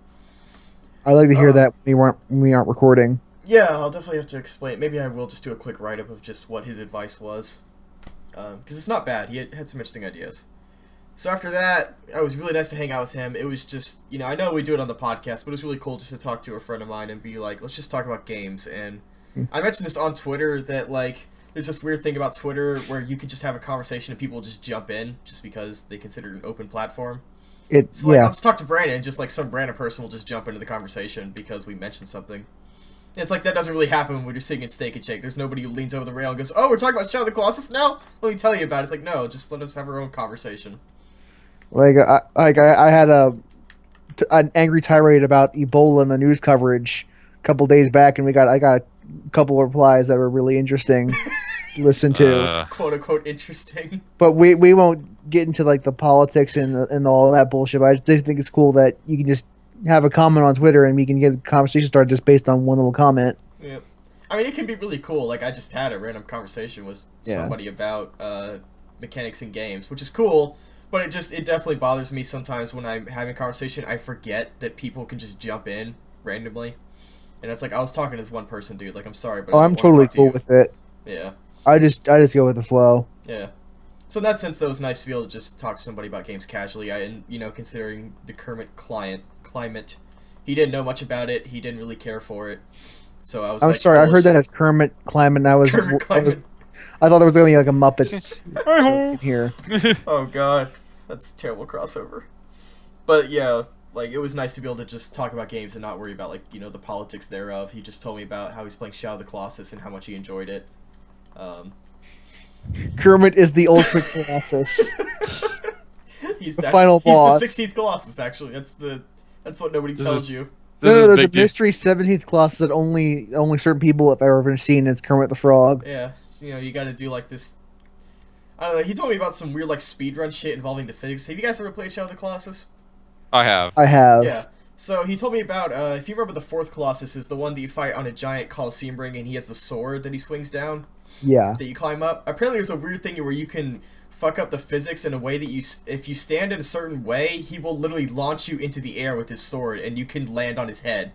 I like to hear that when we aren't recording. Yeah, I'll definitely have to explain. Maybe I will just do a quick write-up of just what his advice was. Because it's not bad. He had some interesting ideas. So after that, it was really nice to hang out with him. It was just, I know we do it on the podcast, but it was really cool just to talk to a friend of mine and be like, let's just talk about games. And I mentioned this on Twitter that, like, there's this weird thing about Twitter where you could just have a conversation and people just jump in just because they consider it an open platform. So, like, I'll just talk to Brandon, just like some random person will just jump into the conversation because we mentioned something. And it's like that doesn't really happen when we're just sitting at Steak and Shake. There's nobody who leans over the rail and goes, oh, we're talking about Shadow of the Colossus now? Let me tell you about it. It's like, no, just let us have our own conversation. Like I had an angry tirade about Ebola in the news coverage a couple days back, and I got a couple of replies that were really interesting to listen to. Quote unquote interesting. But we won't get into like the politics and all that bullshit. But I just think it's cool that you can just have a comment on Twitter and we can get a conversation started just based on one little comment. Yeah. I mean, it can be really cool. Like, I just had a random conversation with somebody about mechanics in games, which is cool. But it definitely bothers me sometimes when I'm having a conversation. I forget that people can just jump in randomly, and it's like I was talking to this one person, dude. Like, I'm sorry, but I'm totally cool with it. Yeah. I just go with the flow. Yeah. So in that sense, though, it was nice to be able to just talk to somebody about games casually. And considering the current climate, he didn't know much about it. He didn't really care for it. So I was. I'm sorry. I heard that as Kermit Climate, and I thought there was going to be like a Muppets in here. Oh God. That's a terrible crossover. But yeah, like, it was nice to be able to just talk about games and not worry about, like, you know, the politics thereof. He just told me about how he's playing Shadow of the Colossus and how much he enjoyed it. Kermit is the ultimate Colossus. He's The final boss. He's the 16th Colossus, actually. That's what nobody tells you. No, there's a big mystery 17th Colossus that only certain people have ever seen. It's Kermit the Frog. Yeah, you know, you gotta do, like, this... I don't know, he told me about some weird, like, speedrun shit involving the physics. Have you guys ever played Shadow of the Colossus? I have. I have. Yeah. So he told me about, if you remember, the 4th Colossus is the one that you fight on a giant Colosseum ring, and he has the sword that he swings down, Yeah. that you climb up. Apparently there's a weird thing where you can fuck up the physics in a way that if you stand in a certain way, he will literally launch you into the air with his sword, and you can land on his head.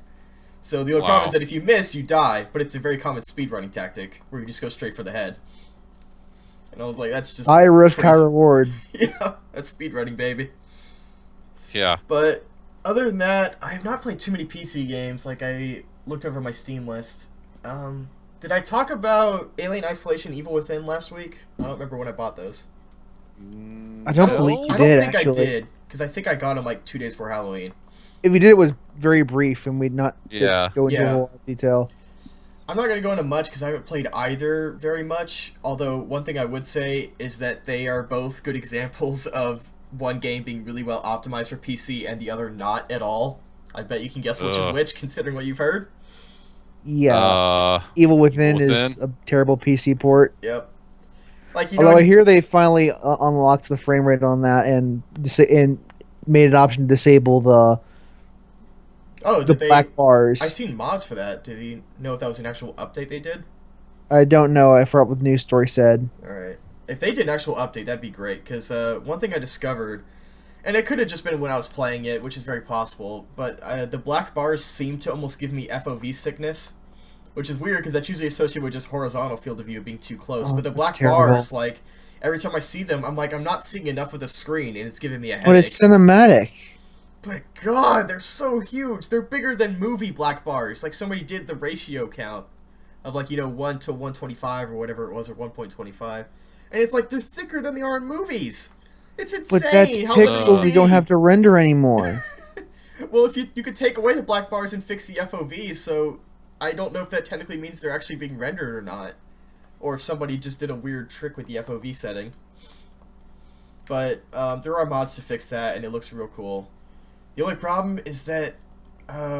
So the only problem is that if you miss, you die, but it's a very common speedrunning tactic, where you just go straight for the head. And I was like, that's just... High risk, high reward. Yeah, that's speedrunning, baby. Yeah. But other than that, I have not played too many PC games. Like, I looked over my Steam list. Did I talk about Alien Isolation Evil Within last week? I don't remember when I bought those. I don't believe you I did, don't think actually. I did, because I think I got them like 2 days before Halloween. If you did, it was very brief, and we'd not Yeah. go into Yeah. a whole lot of detail. I'm not going to go into much because I haven't played either very much, although one thing I would say is that they are both good examples of one game being really well optimized for PC and the other not at all. I bet you can guess which is which, considering what you've heard. Yeah. Evil Within is a terrible PC port. Yep. Like, you know, Although I hear they finally unlocked the frame rate on that and made an option to disable the black bars. I've seen mods for that. Did you know if that was an actual update they did? I don't know. I forgot what the news story said. Alright. If they did an actual update, that'd be great, because one thing I discovered, and it could have just been when I was playing it, which is very possible, but the black bars seem to almost give me FOV sickness, which is weird, because that's usually associated with just horizontal field of view being too close, but the black bars, like, every time I see them, I'm like, I'm not seeing enough of the screen, and it's giving me a headache. But it's cinematic. But God, they're so huge. They're bigger than movie black bars. Like, somebody did the ratio count of, like, you know, 1 to 125 or whatever it was, or 1.25. And it's like, they're thicker than they are in movies. It's insane. But that's pixels you don't have to render anymore. Well, if you could take away the black bars and fix the FOV, so I don't know if that technically means they're actually being rendered or not. Or if somebody just did a weird trick with the FOV setting. But there are mods to fix that, and it looks real cool. The only problem is that,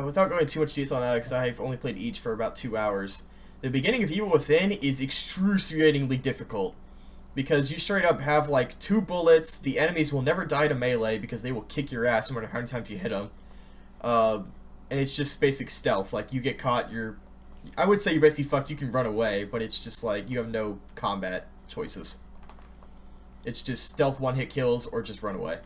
without going too much detail on that, because I've only played each for about 2 hours, the beginning of Evil Within is excruciatingly difficult. Because you straight up have, like, 2 bullets, the enemies will never die to melee because they will kick your ass no matter how many times you hit them. And it's just basic stealth. Like, you get caught, I would say you're basically fucked, you can run away, but it's just like, you have no combat choices. It's just stealth one-hit kills or just run away.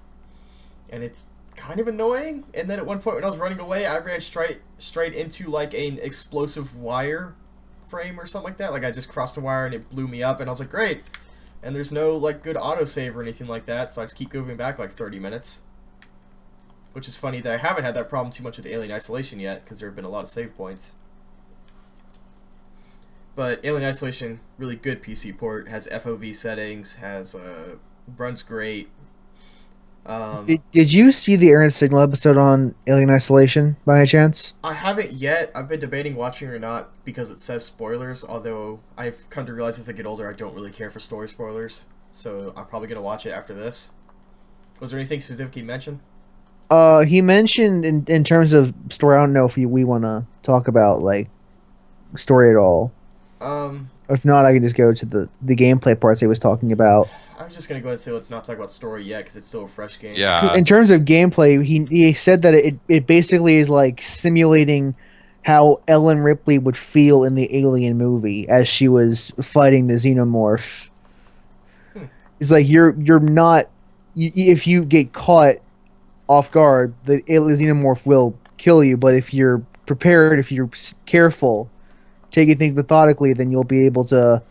And it's kind of annoying, and then at one point when I was running away, I ran straight into, like, an explosive wire frame or something like that. Like, I just crossed the wire and it blew me up, and I was like, great. And there's no, like, good autosave or anything like that, so I just keep moving back, like, 30 minutes. Which is funny that I haven't had that problem too much with Alien Isolation yet, because there have been a lot of save points. But Alien Isolation, really good PC port, has FOV settings, runs great. Did you see the Aaron Signal episode on Alien Isolation by any chance? I haven't yet. I've been debating watching or not because it says spoilers, although I've come to realize as I get older I don't really care for story spoilers, so I'm probably going to watch it after this. Was there anything specific he mentioned? He mentioned in terms of story, I don't know if we want to talk about, like, story at all. If not, I can just go to the gameplay parts he was talking about. I was just going to go ahead and say let's not talk about story yet because it's still a fresh game. Yeah. 'Cause in terms of gameplay, he said that it basically is like simulating how Ellen Ripley would feel in the Alien movie as she was fighting the xenomorph. It's like you're not... if you get caught off guard, the xenomorph will kill you, but if you're prepared, if you're careful, taking things methodically, then you'll be able to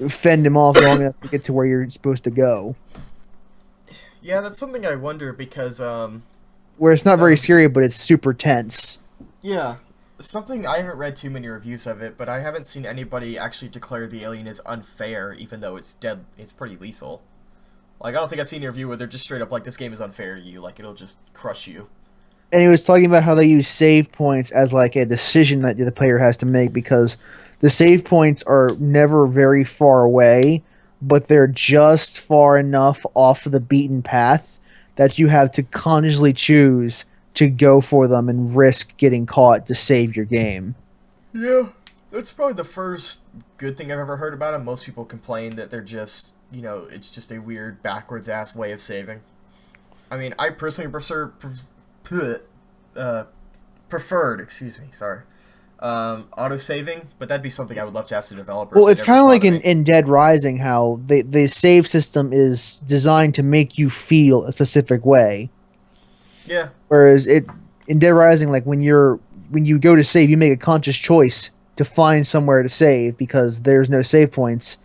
fend him off long enough to get to where you're supposed to go. Yeah, that's something I wonder because where it's not very scary, but it's super tense. Yeah, something I haven't read too many reviews of it, but I haven't seen anybody actually declare the alien is unfair, even though it's pretty lethal. Like, I don't think I've seen a review where they're just straight up like, this game is unfair to you, like, it'll just crush you. and he was talking about how they use save points as like a decision that the player has to make because the save points are never very far away, but they're just far enough off the beaten path that you have to consciously choose to go for them and risk getting caught to save your game. Yeah, that's probably the first good thing I've ever heard about them. Most people complain that they're just, it's just a weird backwards ass way of saving. I mean, I personally preferred, auto saving, but that'd be something I would love to ask the developers. Well, it's kind of like in Dead Rising, how the save system is designed to make you feel a specific way. Yeah. Whereas in Dead Rising, like when you go to save, you make a conscious choice to find somewhere to save because there's no save points.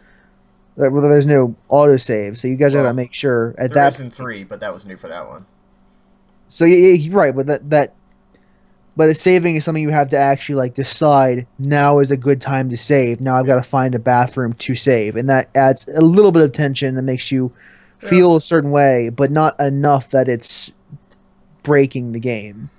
Well, there's no auto save, so you guys gotta make sure at there that. Isn't 3, but that was new for that one. So yeah, right, but but saving is something you have to actually like decide. Now is a good time to save. Now I've got to find a bathroom to save, and that adds a little bit of tension that makes you feel a certain way, but not enough that it's breaking the game.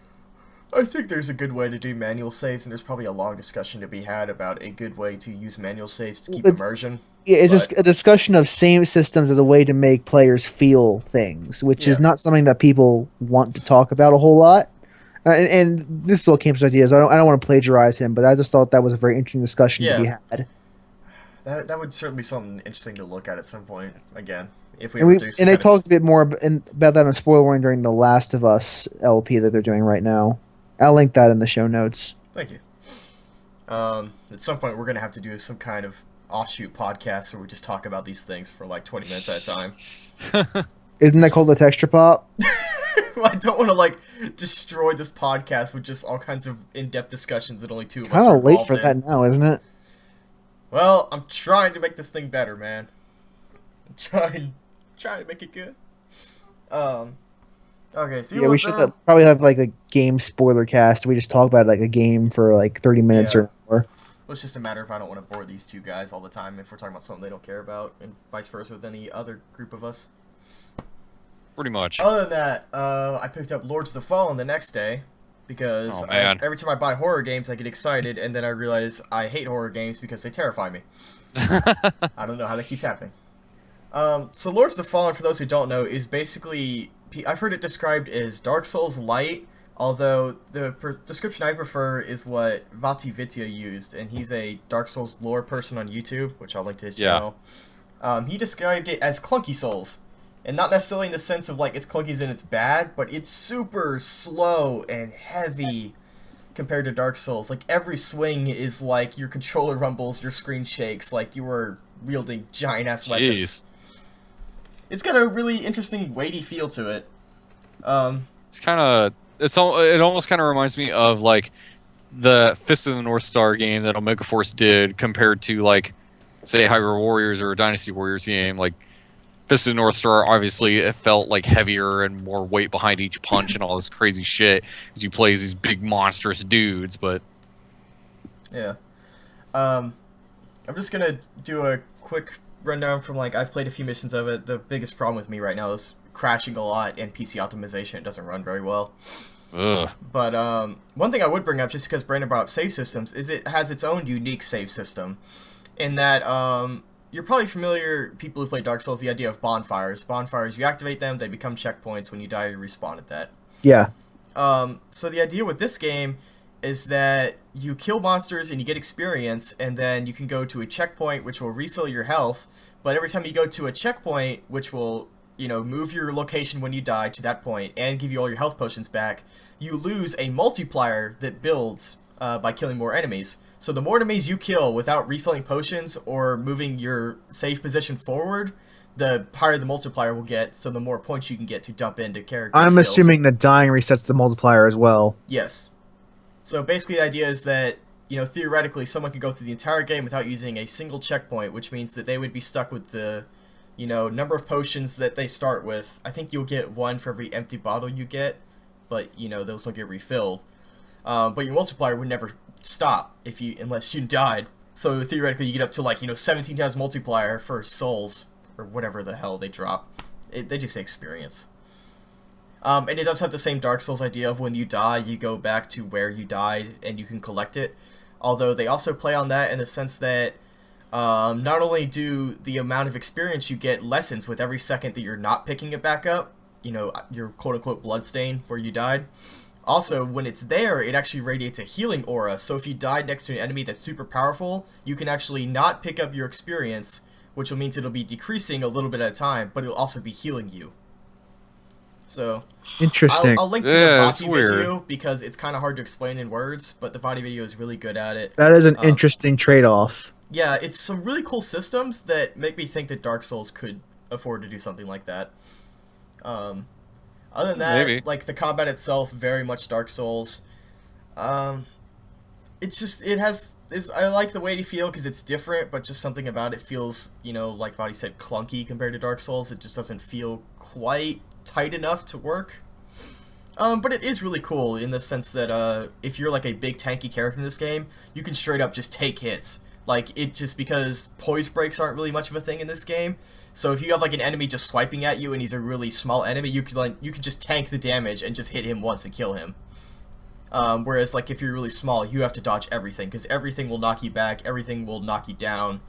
I think there's a good way to do manual saves, and there's probably a long discussion to be had about a good way to use manual saves to keep immersion. Yeah, it's just a discussion of same systems as a way to make players feel things, which is not something that people want to talk about a whole lot. And this is all Camp's ideas. I don't want to plagiarize him, but I just thought that was a very interesting discussion to be had. That would certainly be something interesting to look at some point again. If we and they talked a bit more about that in spoiler warning during the Last of Us LP that they're doing right now. I'll link that in the show notes. Thank you. At some point, we're going to have to do some kind of offshoot podcast where we just talk about these things for like 20 minutes at a time. Isn't that called the Texture Pop? I don't want to destroy this podcast with just all kinds of in-depth discussions that only two of us Kind are of late involved for in. that now, isn't it? Well, I'm trying to make this thing better, man. I'm trying to make it good. Okay, so we should probably have like a game spoiler cast. We just talk about like a game for like 30 minutes or more. Well, it's just a matter of I don't want to bore these two guys all the time if we're talking about something they don't care about, and vice versa with any other group of us. Pretty much. Other than that, I picked up Lords of the Fallen the next day because every time I buy horror games, I get excited, and then I realize I hate horror games because they terrify me. I don't know how that keeps happening. So Lords of the Fallen, for those who don't know, is basically... I've heard it described as Dark Souls light, although the description I prefer is what Vati Vidya used, and he's a Dark Souls lore person on YouTube, which I'll link to his channel. He described it as clunky Souls, and not necessarily in the sense of like it's clunky as in it's bad, but it's super slow and heavy compared to Dark Souls. Like every swing is like your controller rumbles, your screen shakes, like you were wielding giant-ass weapons. It's got a really interesting, weighty feel to it. It's kind of... It almost kind of reminds me of, like, the Fist of the North Star game that Omega Force did compared to, like, say, HYRULE Warriors or a Dynasty Warriors game. Like, Fist of the North Star, obviously, it felt, like, heavier and more weight behind each punch and all this crazy shit as you play as these big, monstrous dudes, but... Yeah. I'm just gonna do a quick rundown from, like, I've played a few missions of it. The biggest problem with me right now is crashing a lot and PC optimization. It doesn't run very well. Ugh. But one thing I would bring up, just because Brandon brought up save systems, is it has its own unique save system. In that, you're probably familiar, people who play Dark Souls, the idea of bonfires. Bonfires, you activate them, they become checkpoints. When you die, you respawn at that. Yeah. So the idea with this game is that you kill monsters and you get experience, and then you can go to a checkpoint which will refill your health, but every time you go to a checkpoint which will, move your location when you die to that point and give you all your health potions back, you lose a multiplier that builds by killing more enemies. So the more enemies you kill without refilling potions or moving your save position forward, the higher the multiplier will get, so the more points you can get to dump into character I'm skills. assuming that dying resets the multiplier as well. Yes. So basically the idea is that, theoretically someone could go through the entire game without using a single checkpoint, which means that they would be stuck with the, number of potions that they start with. I think you'll get one for every empty bottle you get, but, those will get refilled. But your multiplier would never stop unless you died. So theoretically you get up to, like, 17 times multiplier for souls, or whatever the hell they drop. They just say experience. And it does have the same Dark Souls idea of when you die, you go back to where you died and you can collect it. Although they also play on that in the sense that not only do the amount of experience you get lessens with every second that you're not picking it back up, you know, your quote-unquote bloodstain where you died. Also, when it's there, it actually radiates a healing aura, so if you died next to an enemy that's super powerful, you can actually not pick up your experience, which will mean it'll be decreasing a little bit at a time, but it'll also be healing you. So, Interesting. I'll link to Yeah, the that's Vati weird. video, because it's kind of hard to explain in words, but the Vati video is really good at it. That is an interesting trade-off. Yeah, it's some really cool systems that make me think that Dark Souls could afford to do something like that. Other than that, Maybe. like the combat itself, very much Dark Souls. It's just I like the way you feel because it's different, but just something about it feels, you know, like Vadi said, clunky compared to Dark Souls. It just doesn't feel quite tight enough to work. But it is really cool in the sense that if you're like a big tanky character in this game, you can straight up just take hits. Like, it just because poise breaks aren't really much of a thing in this game. So if you have like an enemy just swiping at you and he's a really small enemy, you can just tank the damage and just hit him once and kill him. Whereas like if you're really small, you have to dodge everything because everything will knock you back, everything will knock you down,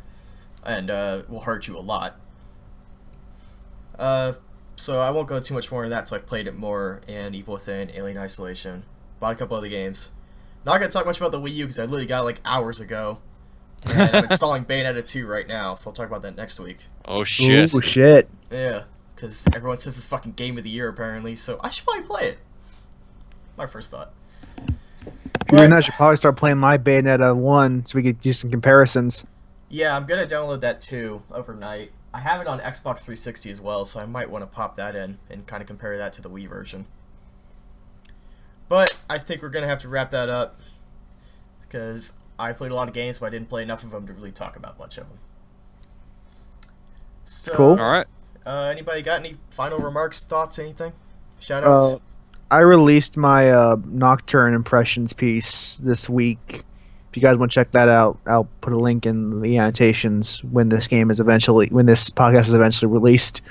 and will hurt you a lot. So I won't go too much more into that until I've played it more in Evil Within, Alien Isolation, bought a couple other games. Not gonna talk much about the Wii U because I literally got it like hours ago. And I'm installing Bayonetta 2 right now, so I'll talk about that next week. Oh shit. Ooh, shit. Yeah, because everyone says it's fucking game of the year apparently, so I should probably play it. My first thought. Doing that, I should probably start playing my Bayonetta 1 so we could do some comparisons. Yeah, I'm gonna download that too overnight. I have it on Xbox 360 as well, so I might want to pop that in and kind of compare that to the Wii version. But I think we're gonna have to wrap that up because I played a lot of games, but I didn't play enough of them to really talk about much of them. So, Cool. All right. Anybody got any final remarks, thoughts, anything? Shoutouts? I released my Nocturne Impressions piece this week. If you guys want to check that out, I'll put a link in the annotations when this podcast is eventually released.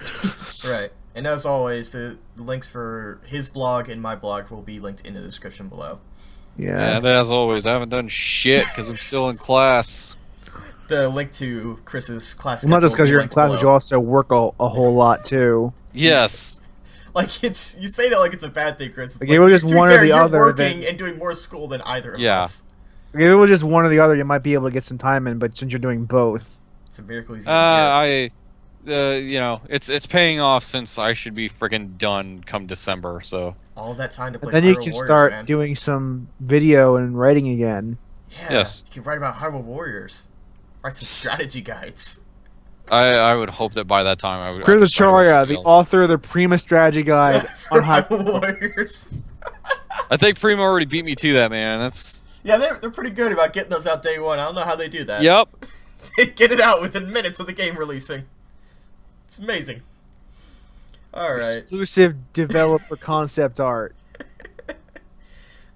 Right. And as always, the links for his blog and my blog will be linked in the description below. Yeah. And as always, I haven't done shit because I'm still in class. The link to Chris's class Well, not just schedule because will be you're in linked class, but you below. also work a whole lot too. Yes. Like, you say that like it's a bad thing, Chris. It's Like, it was just to be one or fair, the you're other, working then- and doing more school than either of Yeah. us. If it was just one or the other, you might be able to get some time in, but since you're doing both. It's a miracle he's gonna You know, it's paying off since I should be friggin' done come December. So get all that time to play And then you Hyrule can Warriors, start man. doing some video and writing again. Yeah, Yes. you can write about Hyrule Warriors. Write some strategy guides. I would hope that by that time I would. Chris I could start Acharia, something the else. author of the Prima Strategy Guide For on how Hyrule Warriors. I think Primo already beat me to that, man. That's. Yeah, they're pretty good about getting those out day one. I don't know how they do that. Yep. They get it out within minutes of the game releasing. It's amazing. Alright. exclusive developer concept art.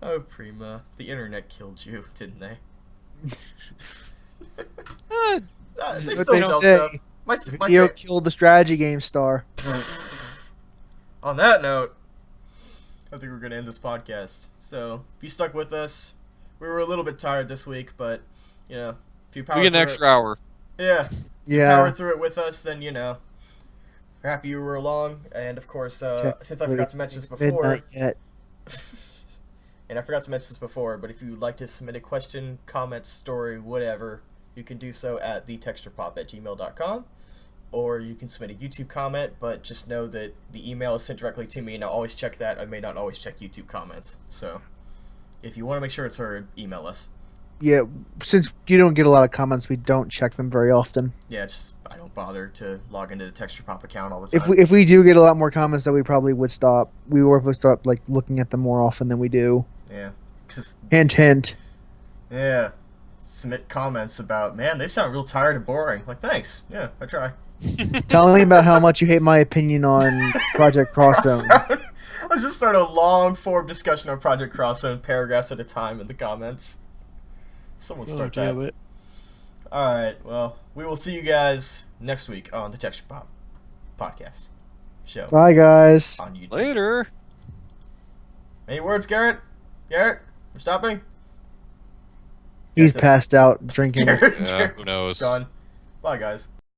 Oh, Prima. The internet killed you, didn't they? Eh, They What still they sell say. stuff. My Video killed the strategy game star. On that note, I think we're going to end this podcast. So, if you stuck with us, we were a little bit tired this week, but, you know, if you powered we get an through extra hour. it, yeah, Yeah. powered through it with us, then, you know, we're happy you were along. And, of course, since I forgot to mention this before, Midnight yet. and I forgot to mention this before, but if you would like to submit a question, comment, story, whatever, you can do so at thetexturepop@gmail.com, or you can submit a YouTube comment, but just know that the email is sent directly to me, and I'll always check that. I may not always check YouTube comments, so if you want to make sure it's heard, email us. Yeah, since you don't get a lot of comments, we don't check them very often. Yeah, just I don't bother to log into the Texture Pop account all the time. If we do get a lot more comments, then we probably would stop. We would start like looking at them more often than we do. Yeah, because Hint, hint. yeah, submit comments about, man, they sound real tired and boring. Like, thanks. Yeah, I try. Tell me about how much you hate my opinion on Project Cross Zone. Let's just start a long form discussion on Project Cross Zone, paragraphs at a time in the comments. Someone start that. Alright, well, we will see you guys next week on the Texture Pop podcast show Bye, guys. on YouTube. Later. Any words, Garrett? Garrett, we're stopping. He's passed out drinking. Yeah, who knows? Gone. Bye, guys.